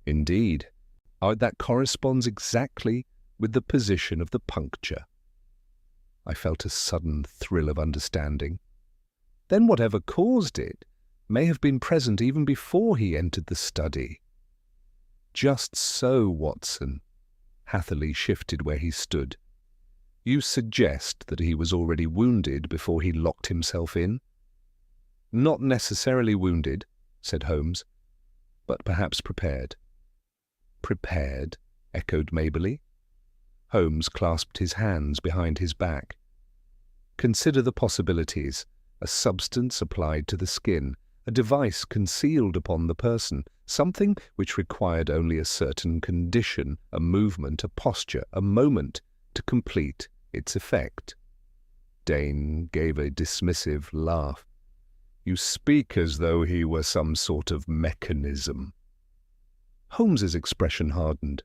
Speaker 1: Indeed, that corresponds exactly with the position of the puncture. I felt a sudden thrill of understanding. Then whatever caused it may have been present even before he entered the study. Just so, Watson. Hatherley shifted where he stood. You suggest that he was already wounded before he locked himself in? Not necessarily wounded, said Holmes, but perhaps prepared. Prepared, echoed Maberly. Holmes clasped his hands behind his back. Consider the possibilities. A substance applied to the skin, a device concealed upon the person, something which required only a certain condition, a movement, a posture, a moment to complete its effect. Dane gave a dismissive laugh. You speak as though he were some sort of mechanism. Holmes's expression hardened.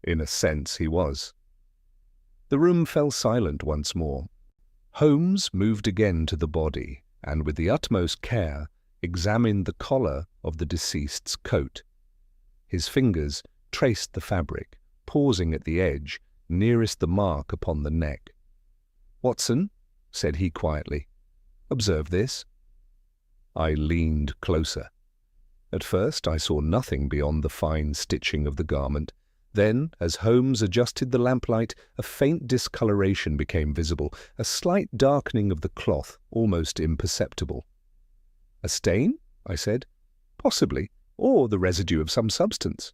Speaker 1: In a sense, he was. The room fell silent once more. Holmes moved again to the body, and with the utmost care examined the collar of the deceased's coat. His fingers traced the fabric, pausing at the edge, nearest the mark upon the neck. Watson, said he quietly, observe this. I leaned closer. At first I saw nothing beyond the fine stitching of the garment. Then, as Holmes adjusted the lamplight, a faint discoloration became visible, a slight darkening of the cloth, almost imperceptible. A stain? I said. Possibly, or the residue of some substance.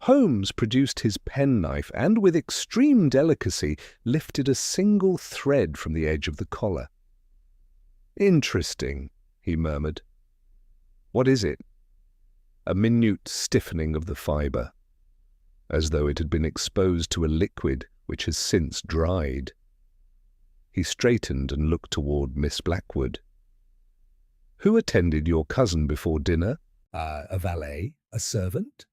Speaker 1: Holmes produced his penknife and, with extreme delicacy, lifted a single thread from the edge of the collar. Interesting, he murmured. What is it? A minute stiffening of the fibre, as though it had been exposed to a liquid which has since dried. He straightened and looked toward Miss Blackwood. Who attended your cousin before dinner? A valet? A servant?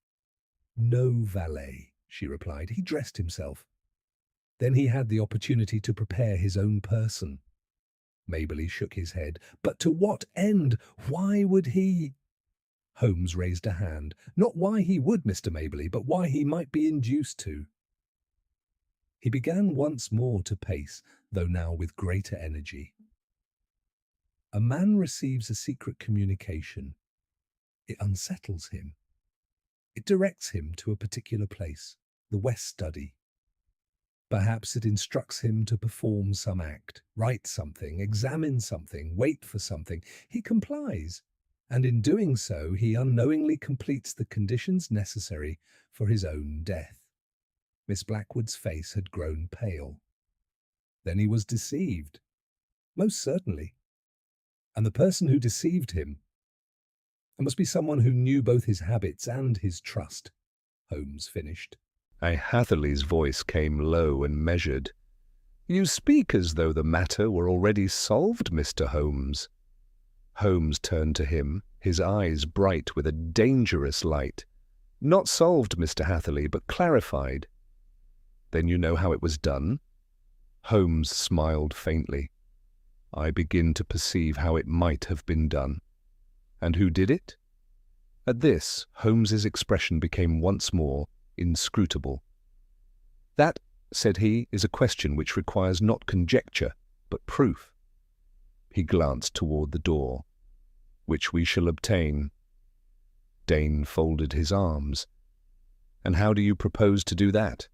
Speaker 1: No valet, she replied. He dressed himself. Then he had the opportunity to prepare his own person. Maberly shook his head. But to what end? Why would he? Holmes raised a hand. Not why he would, Mr. Maberly, but why he might be induced to. He began once more to pace, though now with greater energy. A man receives a secret communication. It unsettles him. It directs him to a particular place, the West Study. Perhaps it instructs him to perform some act, write something, examine something, wait for something. He complies, and in doing so he unknowingly completes the conditions necessary for his own death. Miss Blackwood's face had grown pale. Then he was deceived. Most certainly. And the person who deceived him must be someone who knew both his habits and his trust, Holmes finished. Hatherley's voice came low and measured. You speak as though the matter were already solved, Mr. Holmes. Holmes turned to him, his eyes bright with a dangerous light. Not solved, Mr. Hatherley, but clarified. Then you know how it was done? Holmes smiled faintly. I begin to perceive how it might have been done. And who did it? At this, Holmes's expression became once more inscrutable. That, said he, is a question which requires not conjecture, but proof. He glanced toward the door. "Which we shall obtain." Dane folded his arms. "And how do you propose to do that?"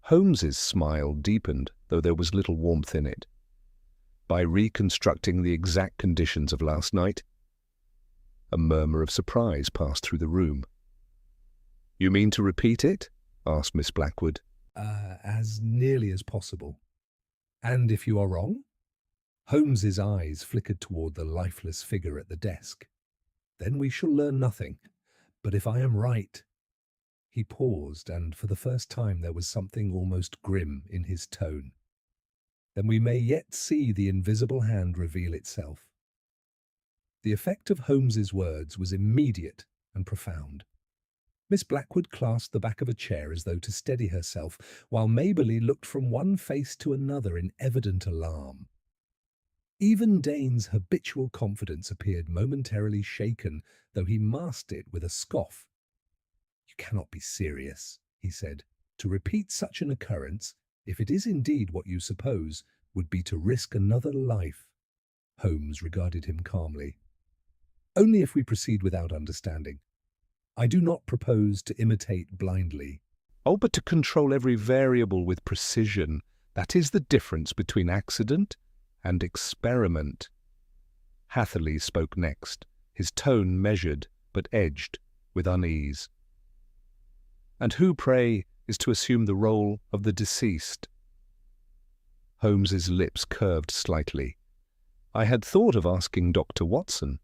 Speaker 1: Holmes's smile deepened, though there was little warmth in it. "By reconstructing the exact conditions of last night." A murmur of surprise passed through the room. "You mean to repeat it?" asked Miss Blackwood.
Speaker 2: As nearly as possible. And if you are wrong?" Holmes's eyes flickered toward the lifeless figure at the desk. "Then we shall learn nothing. But if I am right—" He paused, and for the first time there was something almost grim in his tone. "Then we may yet see the invisible hand reveal itself." The effect of Holmes's words was immediate and profound. Miss Blackwood clasped the back of a chair as though to steady herself, while Maberly looked from one face to another in evident alarm. Even Dane's habitual confidence appeared momentarily shaken, though he masked it with a scoff. "You cannot be serious," he said. "To repeat such an occurrence, if it is indeed what you suppose, would be to risk another life." Holmes regarded him calmly. "Only if we proceed without understanding. I do not propose to imitate blindly."
Speaker 1: "Oh, but to control every variable with precision. That is the difference between accident and experiment." Hatherley spoke next, his tone measured but edged with unease. "And who, pray, is to assume the role of the deceased?" Holmes's lips curved slightly. "I had thought of asking Dr. Watson."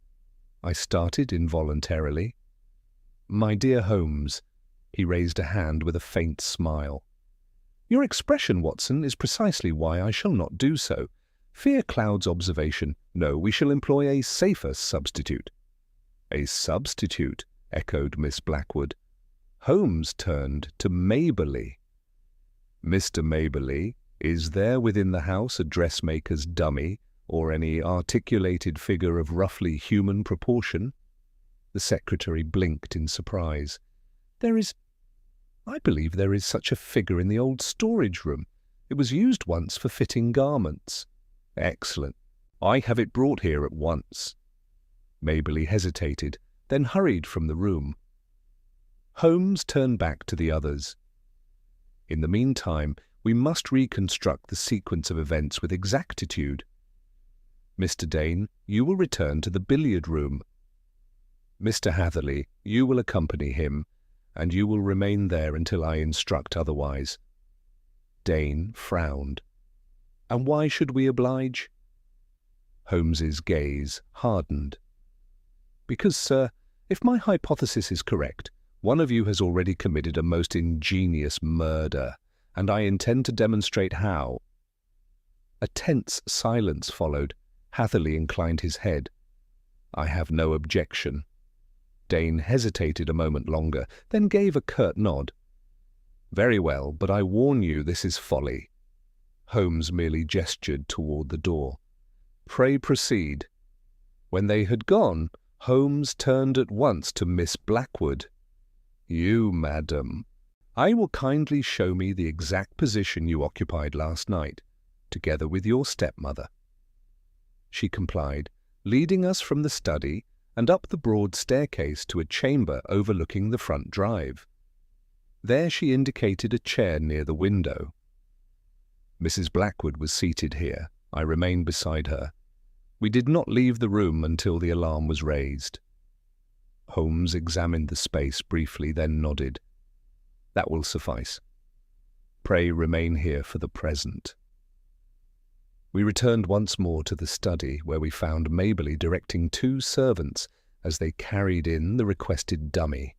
Speaker 1: I started involuntarily. "My dear Holmes," he raised a hand with a faint smile. "Your expression, Watson, is precisely why I shall not do so. Fear clouds observation. No, we shall employ a safer substitute." "A substitute?" echoed Miss Blackwood. Holmes turned to Maberly. "Mr. Maberly, is there within the house a dressmaker's dummy or any articulated figure of roughly human proportion?" The secretary blinked in surprise. I believe there is such a figure in the old storage room. It was used once for fitting garments." "Excellent. I have it brought here at once." Maberly hesitated, then hurried from the room. Holmes turned back to the others. "In the meantime, we must reconstruct the sequence of events with exactitude. Mr. Dane, you will return to the billiard room. Mr. Hatherley, you will accompany him, and you will remain there until I instruct otherwise." Dane frowned. "And why should we oblige?" Holmes's gaze hardened. "Because, sir, if my hypothesis is correct, one of you has already committed a most ingenious murder, and I intend to demonstrate how." A tense silence followed. Hatherley inclined his head. "I have no objection." Dane hesitated a moment longer, then gave a curt nod. "Very well, but I warn you this is folly." Holmes merely gestured toward the door. "Pray proceed." When they had gone, Holmes turned at once to Miss Blackwood. "You, madam, I will kindly show me the exact position you occupied last night, together with your stepmother." She complied, leading us from the study and up the broad staircase to a chamber overlooking the front drive. There she indicated a chair near the window. Mrs. Blackwood was seated here. I remained beside her. We did not leave the room until the alarm was raised. Holmes examined the space briefly, then nodded. "That will suffice. Pray remain here for the present." We returned once more to the study, where we found Maberly directing two servants as they carried in the requested dummy,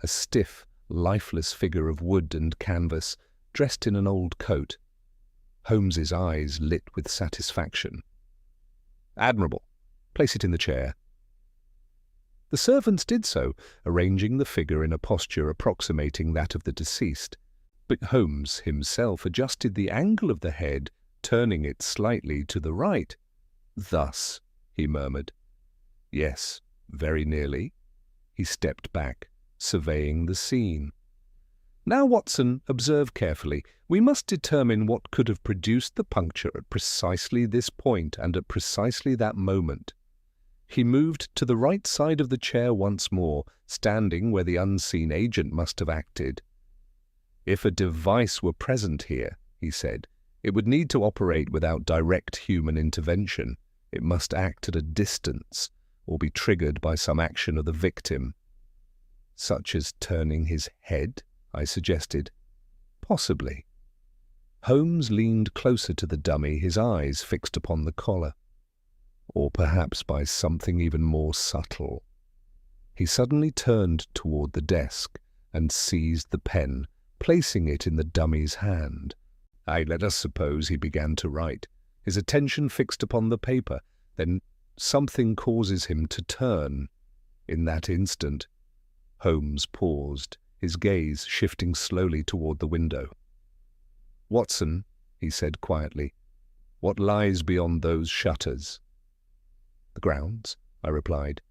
Speaker 1: a stiff, lifeless figure of wood and canvas, dressed in an old coat. Holmes's eyes lit with satisfaction. "Admirable. Place it in the chair." The servants did so, arranging the figure in a posture approximating that of the deceased, but Holmes himself adjusted the angle of the head, turning it slightly to the right. "Thus," he murmured. "Yes, very nearly." He stepped back, surveying the scene. Now, Watson, observe carefully. We must determine what could have produced the puncture at precisely this point and at precisely that moment. He moved to the right side of the chair once more, standing where the unseen agent must have acted. If a device were present here, he said, it would need to operate without direct human intervention. It must act at a distance or be triggered by some action of the victim. Such as turning his head, I suggested. Possibly. Holmes leaned closer to the dummy, his eyes fixed upon the collar. Or perhaps by something even more subtle. He suddenly turned toward the desk and seized the pen, placing it in the dummy's hand. Let us suppose he began to write, his attention fixed upon the paper. Then something causes him to turn. In that instant, Holmes paused, his gaze shifting slowly toward the window. "Watson," he said quietly, "what lies beyond those shutters?" "The grounds," I replied,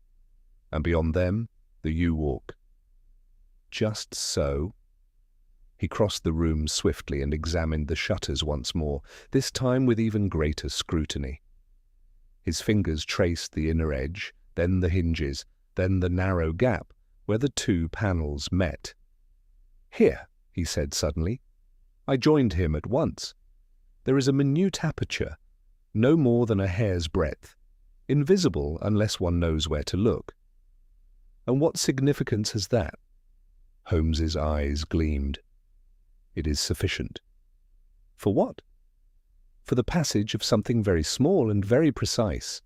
Speaker 1: "and beyond them, the yew walk." "Just so." He crossed the room swiftly and examined the shutters once more, this time with even greater scrutiny. His fingers traced the inner edge, then the hinges, then the narrow gap where the two panels met. "Here," he said suddenly. I joined him at once. "There is a minute aperture, no more than a hair's breadth, invisible unless one knows where to look." "And what significance has that?" Holmes's eyes gleamed. "It is sufficient." "For what?" "For the passage of something very small and very precise."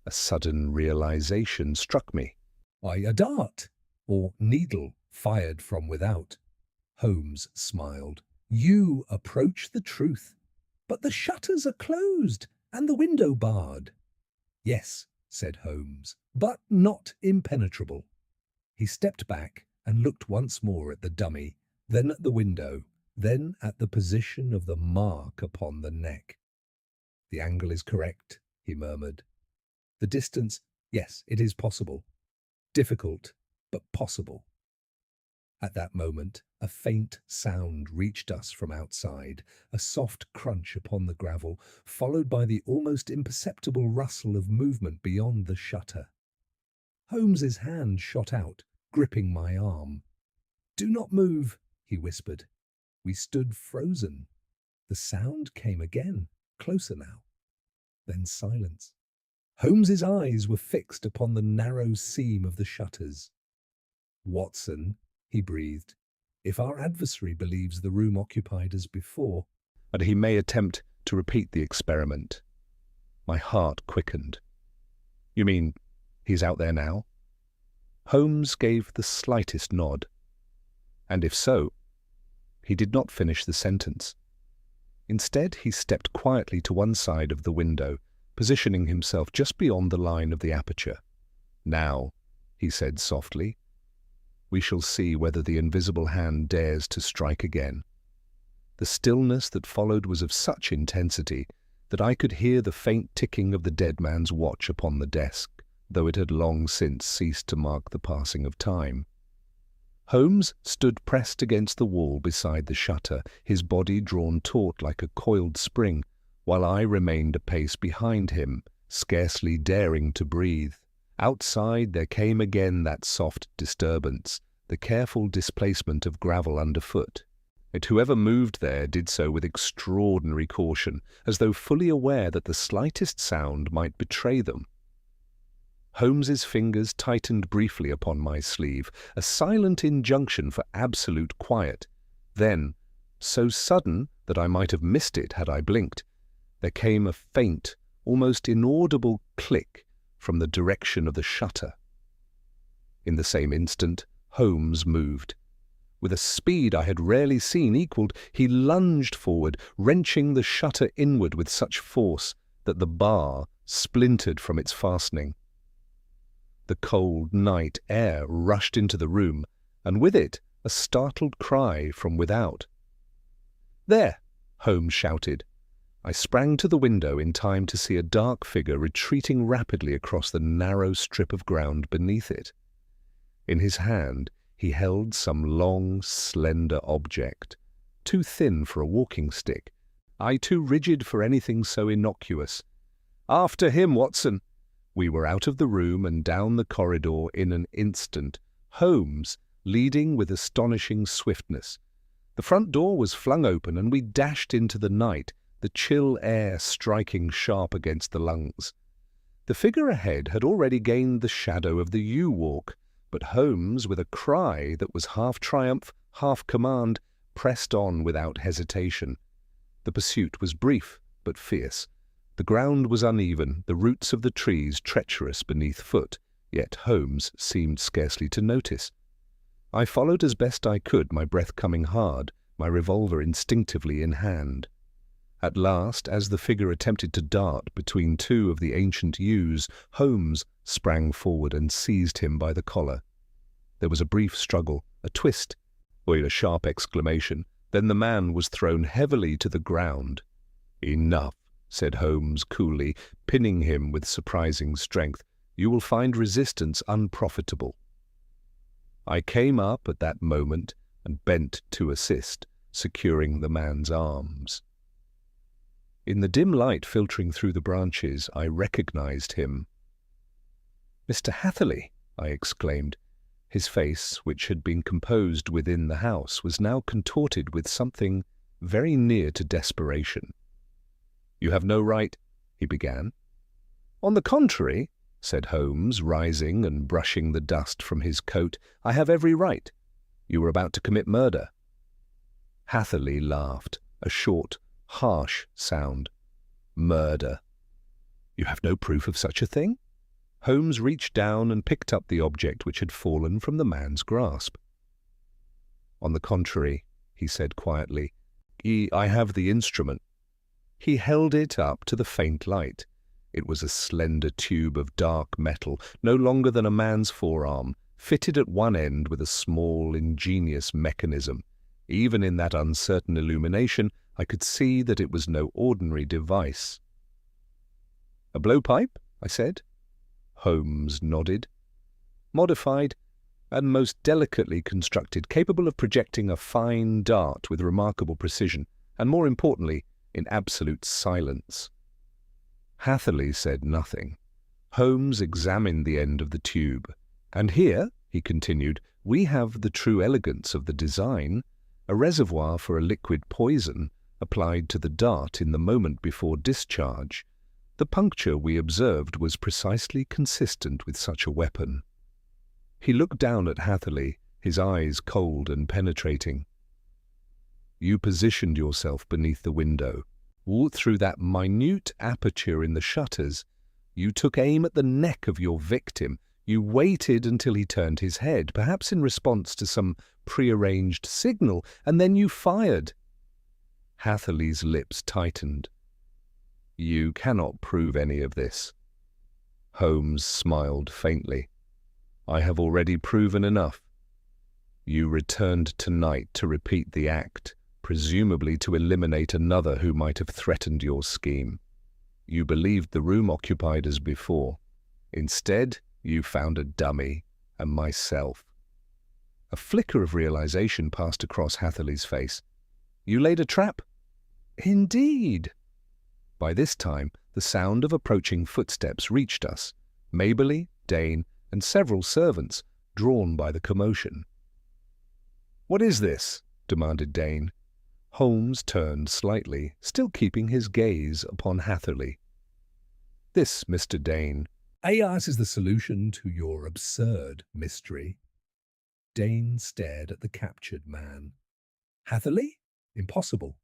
Speaker 1: A sudden realization struck me.
Speaker 2: A dart, or needle, fired from without. Holmes smiled. "You approach the truth, but the shutters are closed and the window barred." "Yes," said Holmes, "but not impenetrable." He stepped back and looked once more at the dummy, then at the window, then at the position of the mark upon the neck. "The angle is correct," he murmured. "The distance, yes, it is possible. Difficult, but possible." At that moment, a faint sound reached us from outside, a soft crunch upon the gravel, followed by the almost imperceptible rustle of movement beyond the shutter. Holmes's hand shot out, gripping my arm. "Do not move," he whispered. We stood frozen. The sound came again, closer now. Then silence. Holmes's eyes were fixed upon the narrow seam of the shutters. "Watson," he breathed, "if our adversary believes the room occupied as before—"
Speaker 1: "And he may attempt to repeat the experiment." My heart quickened. "You mean he's out there now?" Holmes gave the slightest nod. "And if so—" He did not finish the sentence. Instead, he stepped quietly to one side of the window, positioning himself just beyond the line of the aperture. "Now," he said softly, "we shall see whether the invisible hand dares to strike again." The stillness that followed was of such intensity that I could hear the faint ticking of the dead man's watch upon the desk, though it had long since ceased to mark the passing of time. Holmes stood pressed against the wall beside the shutter, his body drawn taut like a coiled spring, while I remained a pace behind him, scarcely daring to breathe. Outside there came again that soft disturbance, the careful displacement of gravel underfoot. Yet whoever moved there did so with extraordinary caution, as though fully aware that the slightest sound might betray them. Holmes's fingers tightened briefly upon my sleeve, a silent injunction for absolute quiet. Then, so sudden that I might have missed it had I blinked, there came a faint, almost inaudible click from the direction of the shutter. In the same instant, Holmes moved. With a speed I had rarely seen equalled, he lunged forward, wrenching the shutter inward with such force that the bar splintered from its fastening. The cold night air rushed into the room, and with it a startled cry from without. "There!" Holmes shouted. I sprang to the window in time to see a dark figure retreating rapidly across the narrow strip of ground beneath it. In his hand He held some long, slender object, too thin for a walking stick, too rigid for anything so innocuous. "After him, Watson!" We were out of the room and down the corridor in an instant, Holmes leading with astonishing swiftness. The front door was flung open and we dashed into the night, the chill air striking sharp against the lungs. The figure ahead had already gained the shadow of the yew-walk, but Holmes, with a cry that was half triumph, half command, pressed on without hesitation. The pursuit was brief but fierce. The ground was uneven, the roots of the trees treacherous beneath foot, yet Holmes seemed scarcely to notice. I followed as best I could, my breath coming hard, my revolver instinctively in hand. At last, as the figure attempted to dart between two of the ancient yews, Holmes sprang forward and seized him by the collar. There was a brief struggle, a twist, or a sharp exclamation. Then the man was thrown heavily to the ground. "Enough," said Holmes coolly, pinning him with surprising strength. "You will find resistance unprofitable." I came up at that moment and bent to assist, securing the man's arms. In the dim light filtering through the branches, I recognized him. "Mr. Hatherley!" I exclaimed. His face, which had been composed within the house, was now contorted with something very near to desperation. "You have no right," he began. "On the contrary," said Holmes, rising and brushing the dust from his coat, "I have every right. You were about to commit murder." Hatherley laughed, a short, harsh sound. "Murder? You have no proof of such a thing?" Holmes reached down and picked up the object which had fallen from the man's grasp. "On the contrary," he said quietly, "I have the instrument." He held it up to the faint light. It was a slender tube of dark metal, no longer than a man's forearm, fitted at one end with a small, ingenious mechanism. Even in that uncertain illumination, I could see that it was no ordinary device. "A blowpipe?" I said. Holmes nodded. "Modified and most delicately constructed, capable of projecting a fine dart with remarkable precision, and more importantly, in absolute silence." Hatherley said nothing. Holmes examined the end of the tube. "And here," he continued, "we have the true elegance of the design, a reservoir for a liquid poison applied to the dart in the moment before discharge. The puncture we observed was precisely consistent with such a weapon." He looked down at Hatherley, his eyes cold and penetrating. "You positioned yourself beneath the window. Through that minute aperture in the shutters, you took aim at the neck of your victim. You waited until he turned his head, perhaps in response to some prearranged signal, and then you fired." Hatherley's lips tightened. "You cannot prove any of this." Holmes smiled faintly. "I have already proven enough. You returned tonight to repeat the act, presumably to eliminate another who might have threatened your scheme. You believed the room occupied as before. Instead, you found a dummy, and myself." A flicker of realization passed across Hatherley's face. "You laid a trap?" "Indeed." By this time, the sound of approaching footsteps reached us. Maberly, Dane, and several servants, drawn by the commotion. "What is this?" demanded Dane. Holmes turned slightly, still keeping his gaze upon Hatherley. "This, Mr. Dane."
Speaker 2: "AIS is the solution to your absurd mystery." Dane stared at the captured man. "Hatherley? Impossible."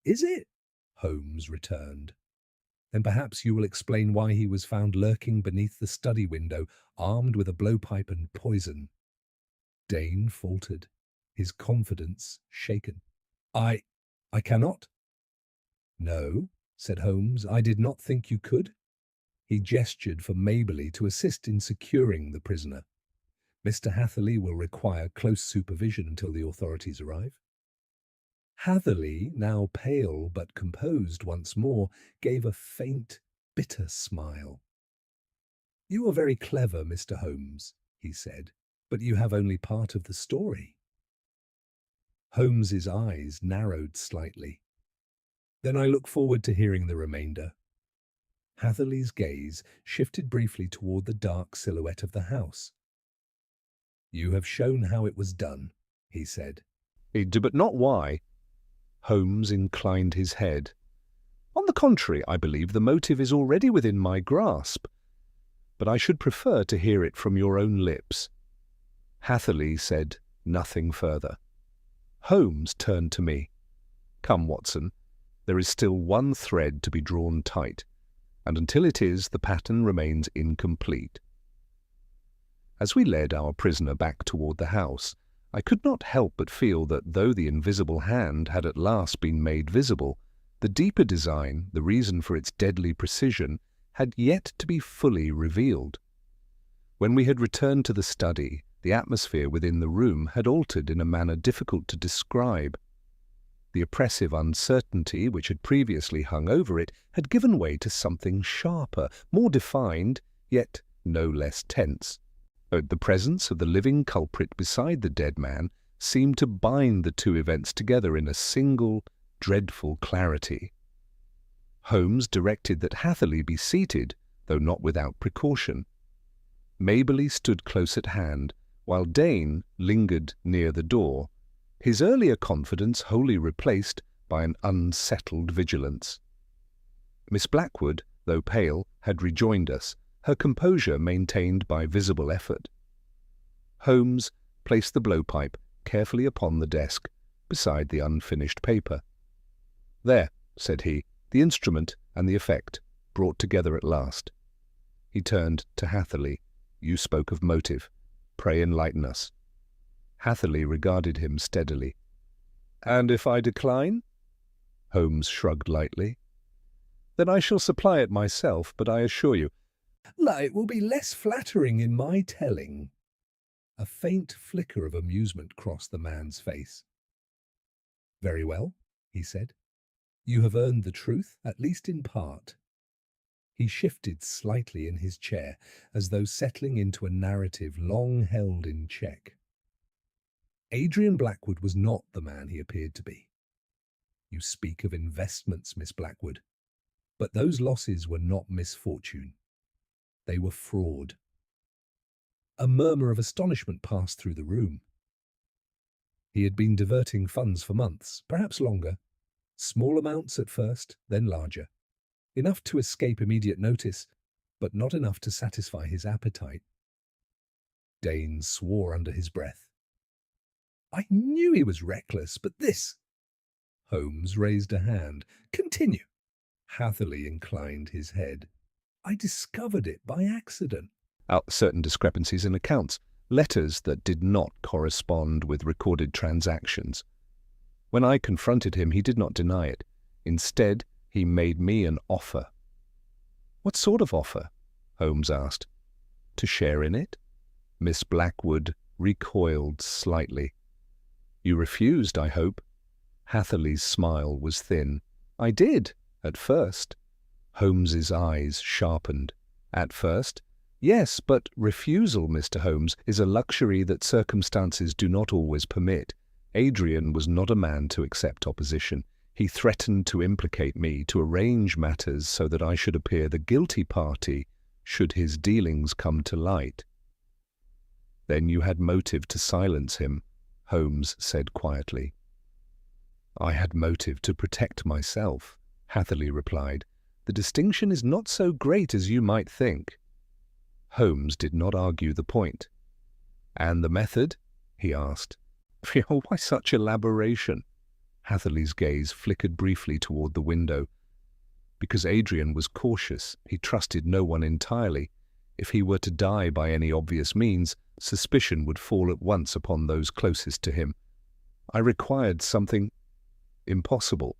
Speaker 2: "Is it?" Holmes returned. "Then perhaps you will explain why he was found lurking beneath the study window, armed with a blowpipe and poison." Dane faltered, his confidence shaken. I cannot." "No," said Holmes, "I did not think you could." He gestured for Maberly to assist in securing the prisoner. "Mr. Hatherley will require close supervision until the authorities arrive." Hatherley, now pale but composed once more, gave a faint, bitter smile. "You are very clever, Mr. Holmes," he said. But you have only part of the story. Holmes's eyes narrowed slightly. Then I look forward to hearing the remainder. Hatherley's gaze shifted briefly toward the dark silhouette of the house. You have shown how it was done, he said.
Speaker 1: But not why. Holmes inclined his head. On the contrary, I believe the motive is already within my grasp, but I should prefer to hear it from your own lips. Hatherley said nothing further. Holmes turned to me. Come, Watson, there is still one thread to be drawn tight, and until it is, the pattern remains incomplete. As we led our prisoner back toward the house, I could not help but feel that though the invisible hand had at last been made visible, the deeper design, the reason for its deadly precision, had yet to be fully revealed. When we had returned to the study, the atmosphere within the room had altered in a manner difficult to describe. The oppressive uncertainty which had previously hung over it had given way to something sharper, more defined, yet no less tense. The presence of the living culprit beside the dead man seemed to bind the two events together in a single, dreadful clarity. Holmes directed that Hatherley be seated, though not without precaution. Maberly stood close at hand, while Dane lingered near the door, his earlier confidence wholly replaced by an unsettled vigilance. Miss Blackwood, though pale, had rejoined us, her composure maintained by visible effort. Holmes placed the blowpipe carefully upon the desk, beside the unfinished paper. "There," said he, "the instrument and the effect, brought together at last." He turned to Hatherley. "You spoke of motive. Pray enlighten us." Hatherley regarded him steadily. "And if I decline?" Holmes shrugged lightly. "Then I shall supply it myself, but I assure you—"
Speaker 2: "It will be less flattering in my telling." A faint flicker of amusement crossed the man's face. "Very well," he said. "You have earned the truth, at least in part." He shifted slightly in his chair, as though settling into a narrative long held in check. Adrian Blackwood was not the man he appeared to be. You speak of investments, Miss Blackwood, but those losses were not misfortune. They were fraud. A murmur of astonishment passed through the room. He had been diverting funds for months, perhaps longer. Small amounts at first, then larger. Enough to escape immediate notice, but not enough to satisfy his appetite. Dane swore under his breath. "I knew he was reckless, but this—" Holmes raised a hand. "Continue." Hatherley inclined his head. "I discovered it by accident."
Speaker 1: Certain discrepancies in accounts, letters that did not correspond with recorded transactions. When I confronted him, he did not deny it. Instead, he made me an offer. "What sort of offer?" Holmes asked. "To share in it?" Miss Blackwood recoiled slightly. "You refused, I hope?" Hatherley's smile was thin. "I did, at first." Holmes's eyes sharpened. "At first?" "Yes, but refusal, Mr. Holmes, is a luxury that circumstances do not always permit. Adrian was not a man to accept opposition. He threatened to implicate me, to arrange matters so that I should appear the guilty party should his dealings come to light." "Then you had motive to silence him," Holmes said quietly. "I had motive to protect myself," Hatherley replied. "The distinction is not so great as you might think." Holmes did not argue the point. "And the method?" he asked. "Why such elaboration?" Hatherley's gaze flickered briefly toward the window. "Because Adrian was cautious. He trusted no one entirely. If he were to die by any obvious means, suspicion would fall at once upon those closest to him. I required something impossible."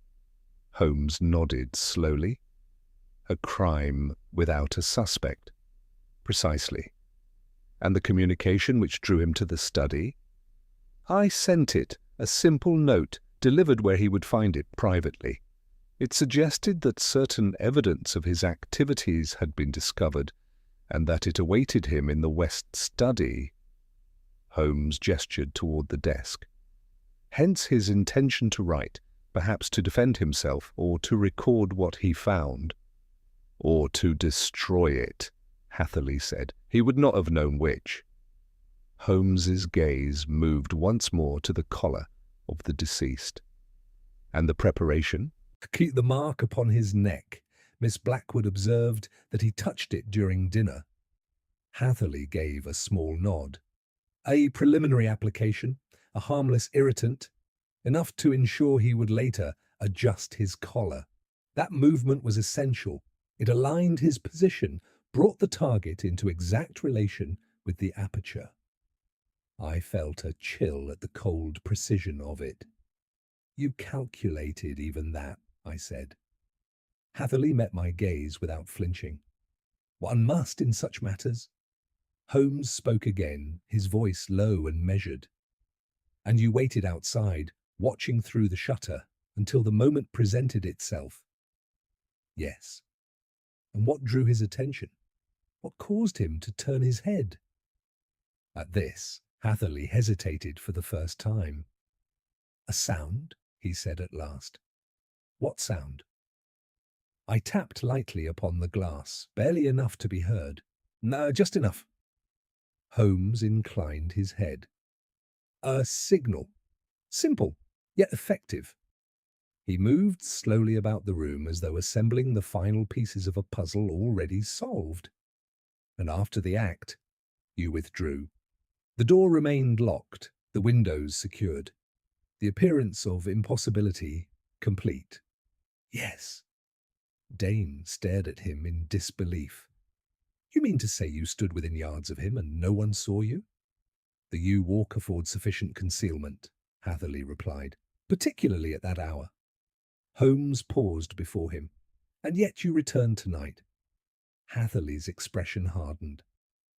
Speaker 1: Holmes nodded slowly. "A crime without a suspect." "Precisely. And the communication which drew him to the study?" "I sent it, a simple note, delivered where he would find it privately. It suggested that certain evidence of his activities had been discovered, and that it awaited him in the West Study." Holmes gestured toward the desk. Hence his intention to write, perhaps to defend himself, or to record what he found. Or to destroy it, Hatherley said. He would not have known which. Holmes's gaze moved once more to the collar of the deceased. And the preparation?
Speaker 2: Keep the mark upon his neck. Miss Blackwood observed that he touched it during dinner. Hatherley gave a small nod. A preliminary application, a harmless irritant, enough to ensure he would later adjust his collar. That movement was essential. It aligned his position, brought the target into exact relation with the aperture. I felt a chill at the cold precision of it. You calculated even that, I said. Hatherley met my gaze without flinching. One must in such matters. Holmes spoke again, his voice low and measured. And you waited outside, watching through the shutter, until the moment presented itself. Yes. And what drew his attention? What caused him to turn his head? At this, Hatherley hesitated for the first time. A sound, he said at last. What sound? I tapped lightly upon the glass, barely enough to be heard. No, just enough. Holmes inclined his head. A signal. Simple, yet effective. He moved slowly about the room as though assembling the final pieces of a puzzle already solved. And after the act, you withdrew. The door remained locked, the windows secured. The appearance of impossibility complete. Yes. Dane stared at him in disbelief. You mean to say you stood within yards of him and no one saw you? The yew walk affords sufficient concealment, Hatherley replied, particularly at that hour. Holmes paused before him. And yet you returned tonight. Hatherley's expression hardened.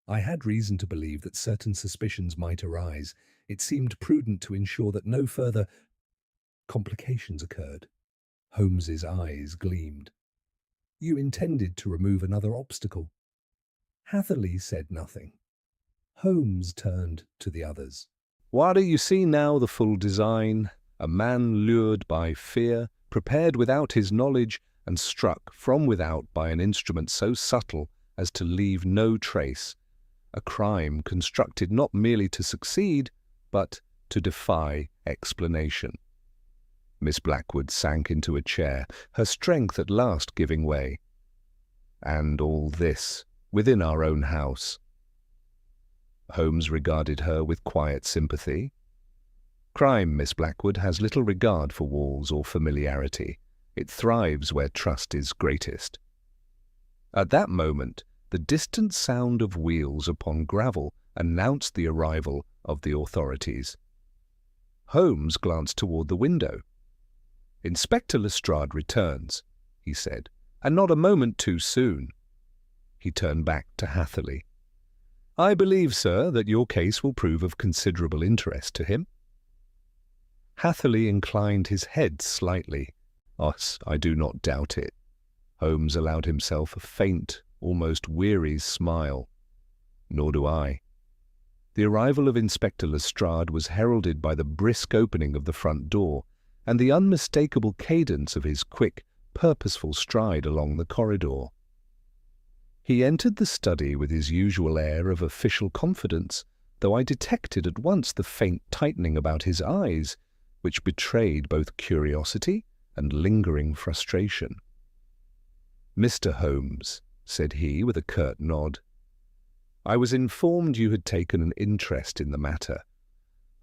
Speaker 2: I had reason to believe that certain suspicions might arise. It seemed prudent to ensure that no further complications occurred. Holmes's eyes gleamed. You intended to remove another obstacle. Hatherley said nothing. Holmes turned to the others.
Speaker 1: Why do you see now the full design? A man lured by fear, prepared without his knowledge, and struck from without by an instrument so subtle as to leave no trace. A crime constructed not merely to succeed, but to defy explanation. Miss Blackwood sank into a chair, her strength at last giving way. And all this within our own house. Holmes regarded her with quiet sympathy. Crime, Miss Blackwood, has little regard for walls or familiarity. It thrives where trust is greatest. At that moment, the distant sound of wheels upon gravel announced the arrival of the authorities. Holmes glanced toward the window. Inspector Lestrade returns, he said, and not a moment too soon. He turned back to Hatherley. I believe, sir, that your case will prove of considerable interest to him. Hatherley inclined his head slightly. Us, I do not doubt it. Holmes allowed himself a faint, almost weary smile. Nor do I. The arrival of Inspector Lestrade was heralded by the brisk opening of the front door and the unmistakable cadence of his quick, purposeful stride along the corridor. He entered the study with his usual air of official confidence, though I detected at once the faint tightening about his eyes, which betrayed both curiosity and lingering frustration. Mr. Holmes, said he with a curt nod, I was informed you had taken an interest in the matter.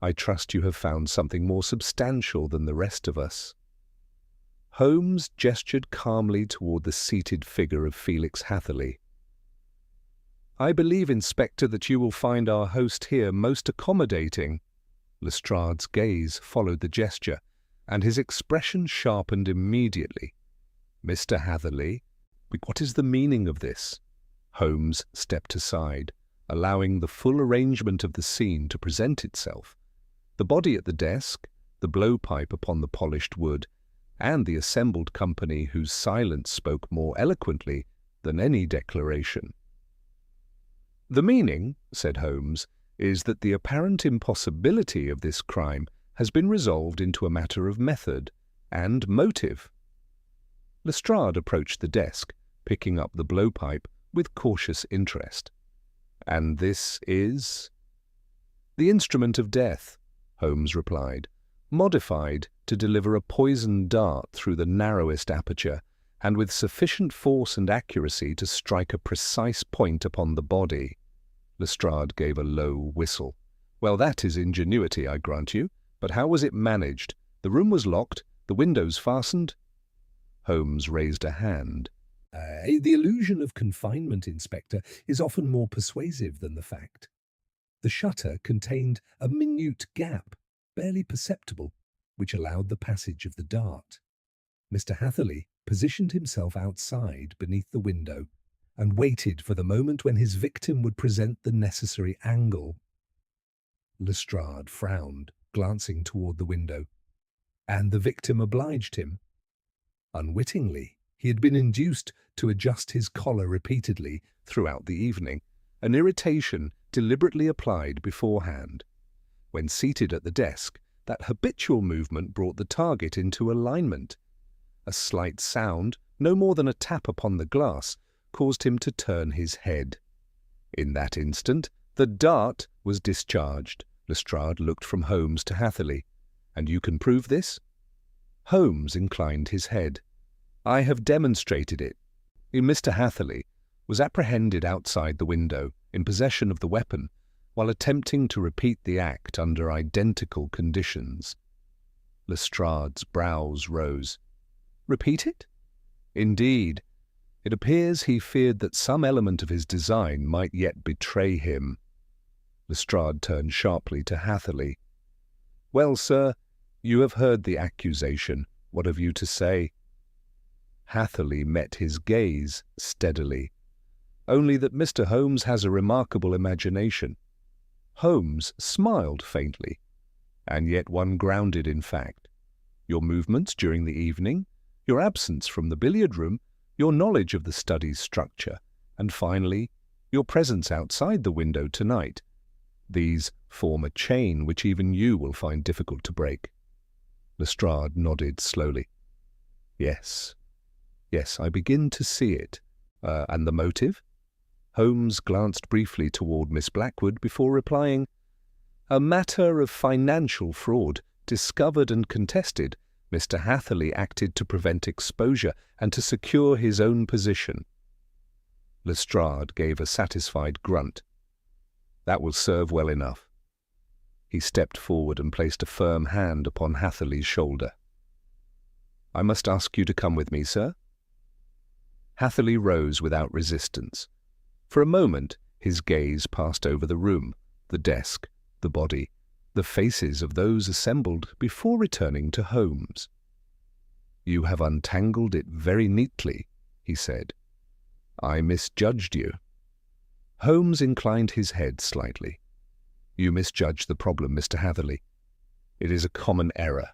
Speaker 1: I trust you have found something more substantial than the rest of us. Holmes gestured calmly toward the seated figure of Felix Hatherley. I believe, Inspector, that you will find our host here most accommodating. Lestrade's gaze followed the gesture, and his expression sharpened immediately. Mr. Hatherley, what is the meaning of this? Holmes stepped aside, allowing the full arrangement of the scene to present itself. The body at the desk, the blowpipe upon the polished wood, and the assembled company whose silence spoke more eloquently than any declaration. The meaning, said Holmes, is that the apparent impossibility of this crime has been resolved into a matter of method and motive. Lestrade approached the desk, picking up the blowpipe with cautious interest. "And this is?" "The instrument of death," Holmes replied, "modified to deliver a poisoned dart through the narrowest aperture, and with sufficient force and accuracy to strike a precise point upon the body." Lestrade gave a low whistle. "Well, that is ingenuity, I grant you. But how was it managed? The room was locked, the windows fastened?" Holmes raised a hand.
Speaker 2: The illusion of confinement, Inspector, is often more persuasive than the fact. The shutter contained a minute gap, barely perceptible, which allowed the passage of the dart. Mr. Hatherley positioned himself outside beneath the window and waited for the moment when his victim would present the necessary angle. Lestrade frowned, glancing toward the window, and the victim obliged him. Unwittingly, he had been induced to adjust his collar repeatedly throughout the evening, an irritation deliberately applied beforehand. When seated at the desk, that habitual movement brought the target into alignment. A slight sound, no more than a tap upon the glass, caused him to turn his head. In that instant, the dart was discharged. Lestrade looked from Holmes to Hatherley. "And you can prove this?" Holmes inclined his head. "I have demonstrated it. Mr. Hatherley was apprehended outside the window, in possession of the weapon, while attempting to repeat the act under identical conditions." Lestrade's brows rose. "Repeat it?" "Indeed. It appears he feared that some element of his design might yet betray him." Lestrade turned sharply to Hatherley. "Well, sir, you have heard the accusation. What have you to say?" Hatherley met his gaze steadily. "Only that Mr. Holmes has a remarkable imagination." Holmes smiled faintly. "And yet one grounded in fact. Your movements during the evening, your absence from the billiard-room, your knowledge of the study's structure, and finally, your presence outside the window tonight. These form a chain which even you will find difficult to break." Lestrade nodded slowly. Yes, I begin to see it. And the motive?" Holmes glanced briefly toward Miss Blackwood before replying, "A matter of financial fraud, discovered and contested. Mr. Hatherley acted to prevent exposure and to secure his own position." Lestrade gave a satisfied grunt. "That will serve well enough." He stepped forward and placed a firm hand upon Hatherley's shoulder. "I must ask you to come with me, sir." Hatherley rose without resistance. For a moment his gaze passed over the room, the desk, the body, the faces of those assembled before returning to Holmes. "You have untangled it very neatly," he said. "I misjudged you." Holmes inclined his head slightly. "You misjudged the problem, Mr. Hatherley. It is a common error."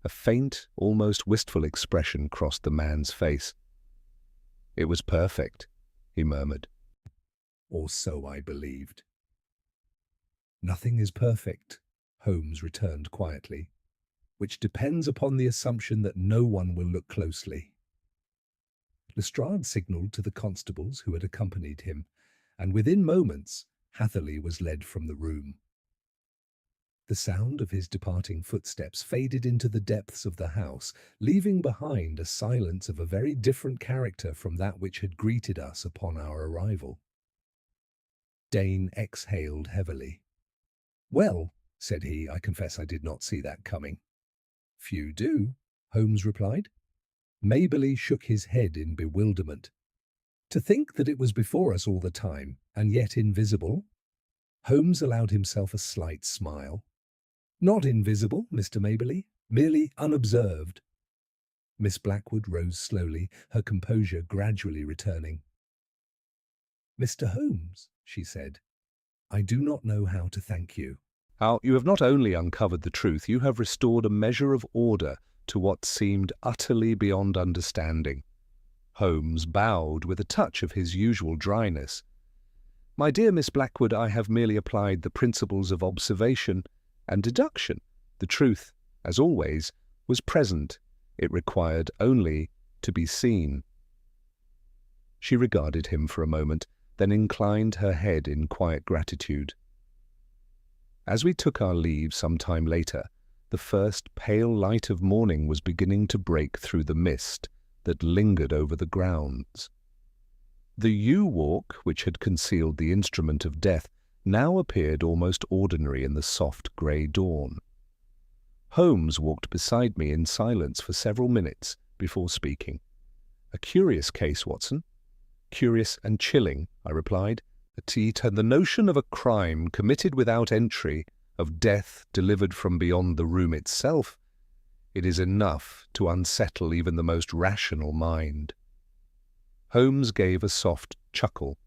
Speaker 2: A faint, almost wistful expression crossed the man's face. "It was perfect," he murmured. "Or so I believed." "Nothing is perfect," Holmes returned quietly, "which depends upon the assumption that no one will look closely." Lestrade signalled to the constables who had accompanied him, and within moments Hatherley was led from the room. The sound of his departing footsteps faded into the depths of the house, leaving behind a silence of a very different character from that which had greeted us upon our arrival. Dane exhaled heavily. "Well," said he, "I confess I did not see that coming." "Few do," Holmes replied. Maberly shook his head in bewilderment. "To think that it was before us all the time, and yet invisible?" Holmes allowed himself a slight smile. "Not invisible, Mr. Maberly, merely unobserved." Miss Blackwood rose slowly, her composure gradually returning. "Mr. Holmes," she said, "I do not know how to thank you."
Speaker 1: You have not only uncovered the truth, you have restored a measure of order to what seemed utterly beyond understanding." Holmes bowed with a touch of his usual dryness. My dear Miss Blackwood, I have merely applied the principles of observation and deduction. The truth, as always, was present. It required only to be seen." She regarded him for a moment, then inclined her head in quiet gratitude. As we took our leave some time later, the first pale light of morning was beginning to break through the mist that lingered over the grounds. The yew walk, which had concealed the instrument of death, now appeared almost ordinary in the soft grey dawn. Holmes walked beside me in silence for several minutes before speaking. "A curious case, Watson." "Curious and chilling," I replied. "The notion of a crime committed without entry, of death delivered from beyond the room itself, it is enough to unsettle even the most rational mind." Holmes gave a soft chuckle.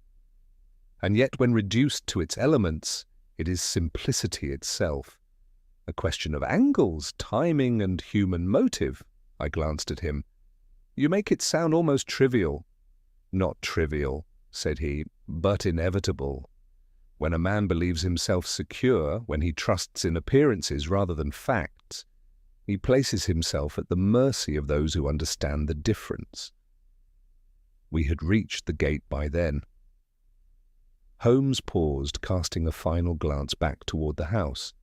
Speaker 1: "And yet when reduced to its elements, it is simplicity itself. A question of angles, timing, and human motive." I glanced at him. "You make it sound almost trivial." "Not trivial," said he, "but inevitable. When a man believes himself secure, when he trusts in appearances rather than facts, he places himself at the mercy of those who understand the difference." We had reached the gate by then. Holmes paused, casting a final glance back toward the house.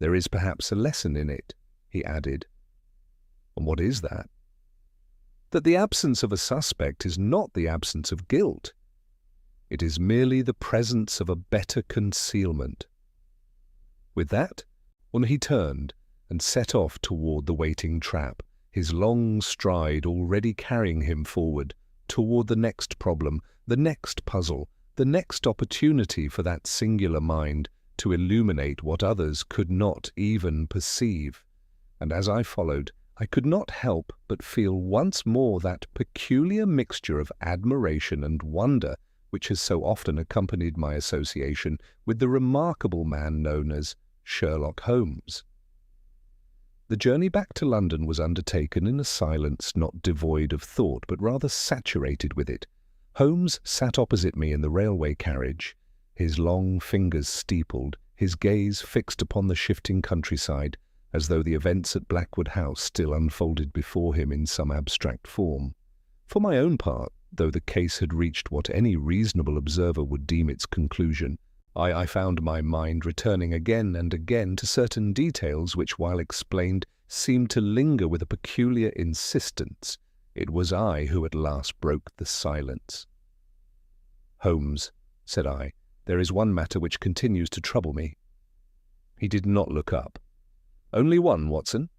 Speaker 1: "There is perhaps a lesson in it," he added. "And what is that?" "That the absence of a suspect is not the absence of guilt. It is merely the presence of a better concealment." With that, he turned and set off toward the waiting trap, his long stride already carrying him forward toward the next problem, the next puzzle, the next opportunity for that singular mind to illuminate what others could not even perceive. And as I followed, I could not help but feel once more that peculiar mixture of admiration and wonder which has so often accompanied my association with the remarkable man known as Sherlock Holmes. The journey back to London was undertaken in a silence not devoid of thought, but rather saturated with it. Holmes sat opposite me in the railway carriage, his long fingers steepled, his gaze fixed upon the shifting countryside, as though the events at Blackwood House still unfolded before him in some abstract form. For my own part, though the case had reached what any reasonable observer would deem its conclusion, I found my mind returning again and again to certain details which, while explained, seemed to linger with a peculiar insistence. It was I who at last broke the silence. "Holmes," said I, "there is one matter which continues to trouble me." He did not look up. "Only one, Watson?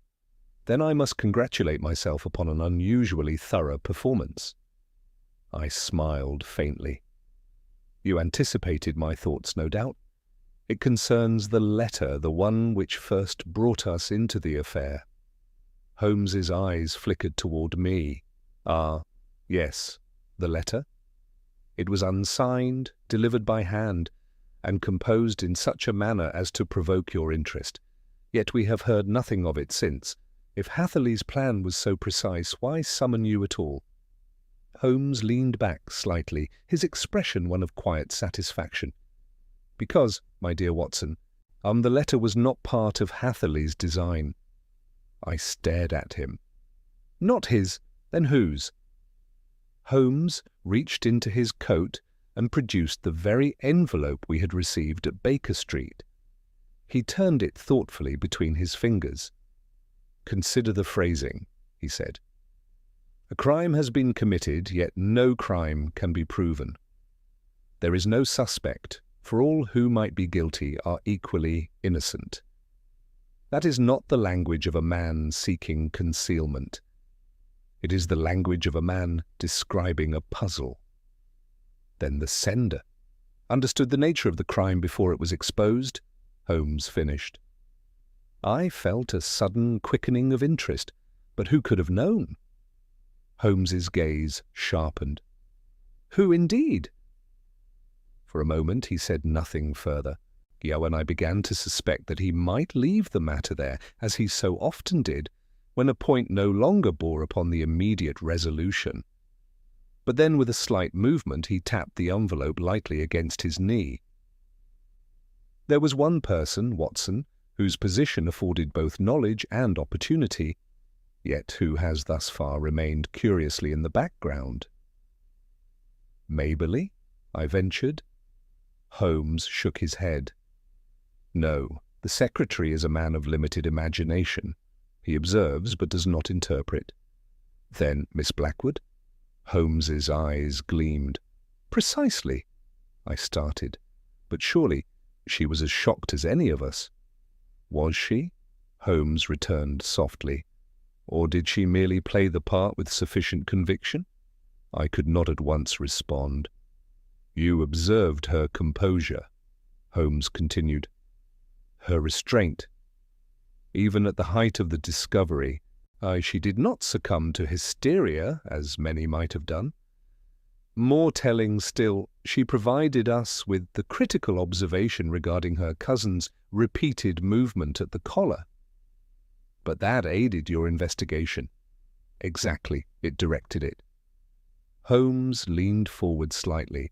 Speaker 1: Then I must congratulate myself upon an unusually thorough performance." I smiled faintly. "You anticipated my thoughts, no doubt. It concerns the letter, the one which first brought us into the affair." Holmes's eyes flickered toward me. "Ah, yes, the letter? It was unsigned, delivered by hand, and composed in such a manner as to provoke your interest. Yet we have heard nothing of it since. If Hatherley's plan was so precise, why summon you at all?" Holmes leaned back slightly, his expression one of quiet satisfaction. "Because, my dear Watson, the letter was not part of Hatherley's design." I stared at him. "Not his? Then whose?" Holmes reached into his coat and produced the very envelope we had received at Baker Street. He turned it thoughtfully between his fingers. "Consider the phrasing," he said. "A crime has been committed, yet no crime can be proven. There is no suspect, for all who might be guilty are equally innocent. That is not the language of a man seeking concealment. It is the language of a man describing a puzzle." "Then the sender understood the nature of the crime before it was exposed?" Holmes finished. I felt a sudden quickening of interest, but who could have known? Holmes's gaze sharpened. "Who indeed?" For a moment he said nothing further. Yet when I began to suspect that he might leave the matter there, as he so often did, when a point no longer bore upon the immediate resolution. But then with a slight movement he tapped the envelope lightly against his knee. There was one person, Watson, whose position afforded both knowledge and opportunity, yet who has thus far remained curiously in the background. Maberly? I ventured. Holmes shook his head. No, the secretary is a man of limited imagination. He observes but does not interpret. Then Miss Blackwood? Holmes's eyes gleamed. Precisely. I started. But surely she was as shocked as any of us. Was she? Holmes returned softly. Or did she merely play the part with sufficient conviction? I could not at once respond. You observed her composure, Holmes continued. Her restraint. Even at the height of the discovery, she did not succumb to hysteria, as many might have done. More telling still, she provided us with the critical observation regarding her cousin's repeated movement at the collar. But that aided your investigation. Exactly, it directed it. Holmes leaned forward slightly.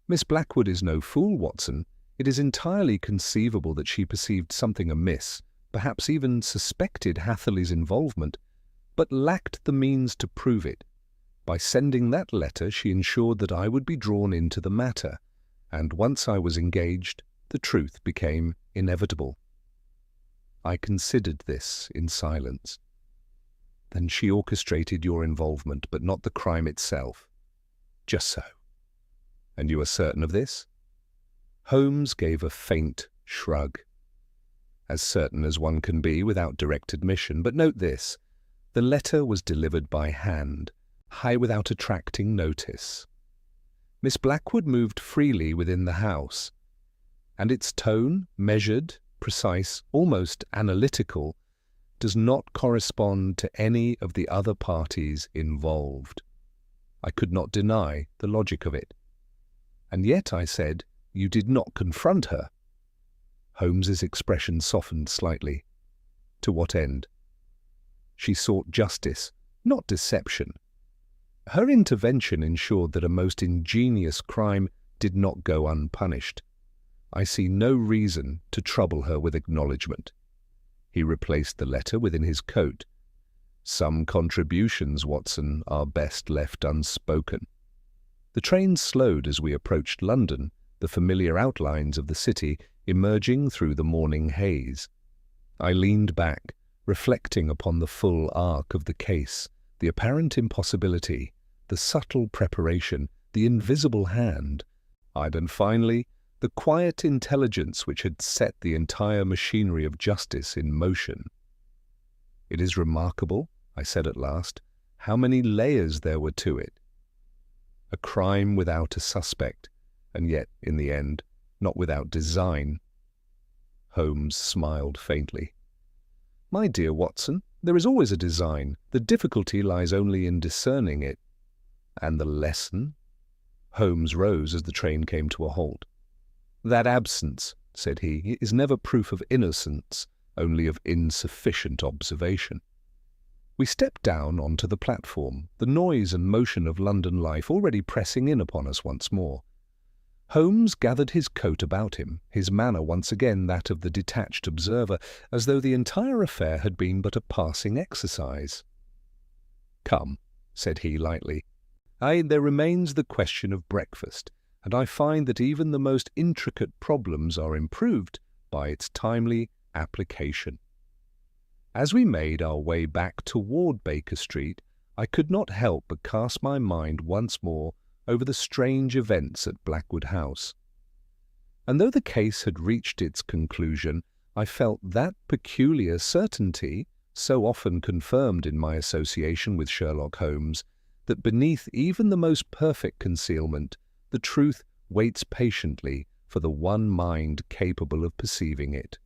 Speaker 1: Miss Blackwood is no fool, Watson. It is entirely conceivable that she perceived something amiss, perhaps even suspected Hatherley's involvement, but lacked the means to prove it. By sending that letter, she ensured that I would be drawn into the matter, and once I was engaged, the truth became inevitable. I considered this in silence. Then she orchestrated your involvement, but not the crime itself. Just so. And you are certain of this? Holmes gave a faint shrug. As certain as one can be without direct admission, but note this. The letter was delivered by hand, high without attracting notice. Miss Blackwood moved freely within the house, and its tone, measured, precise, almost analytical, does not correspond to any of the other parties involved. I could not deny the logic of it. And yet, I said, you did not confront her. Holmes's expression softened slightly. To what end? She sought justice, not deception. Her intervention ensured that a most ingenious crime did not go unpunished. I see no reason to trouble her with acknowledgment. He replaced the letter within his coat. Some contributions, Watson, are best left unspoken. The train slowed as we approached London, the familiar outlines of the city emerging through the morning haze. I leaned back, reflecting upon the full arc of the case, the apparent impossibility, the subtle preparation, the invisible hand, and finally, the quiet intelligence which had set the entire machinery of justice in motion. It is remarkable, I said at last, how many layers there were to it. A crime without a suspect, and yet, in the end, not without design. Holmes smiled faintly. My dear Watson, there is always a design. The difficulty lies only in discerning it. And the lesson? Holmes rose as the train came to a halt. That absence, said he, is never proof of innocence, only of insufficient observation. We stepped down onto the platform, the noise and motion of London life already pressing in upon us once more. Holmes gathered his coat about him, his manner once again that of the detached observer, as though the entire affair had been but a passing exercise. Come, said he lightly. There remains the question of breakfast, and I find that even the most intricate problems are improved by its timely application. As we made our way back toward Baker Street, I could not help but cast my mind once more over the strange events at Blackwood House. And though the case had reached its conclusion, I felt that peculiar certainty, so often confirmed in my association with Sherlock Holmes, that beneath even the most perfect concealment, the truth waits patiently for the one mind capable of perceiving it.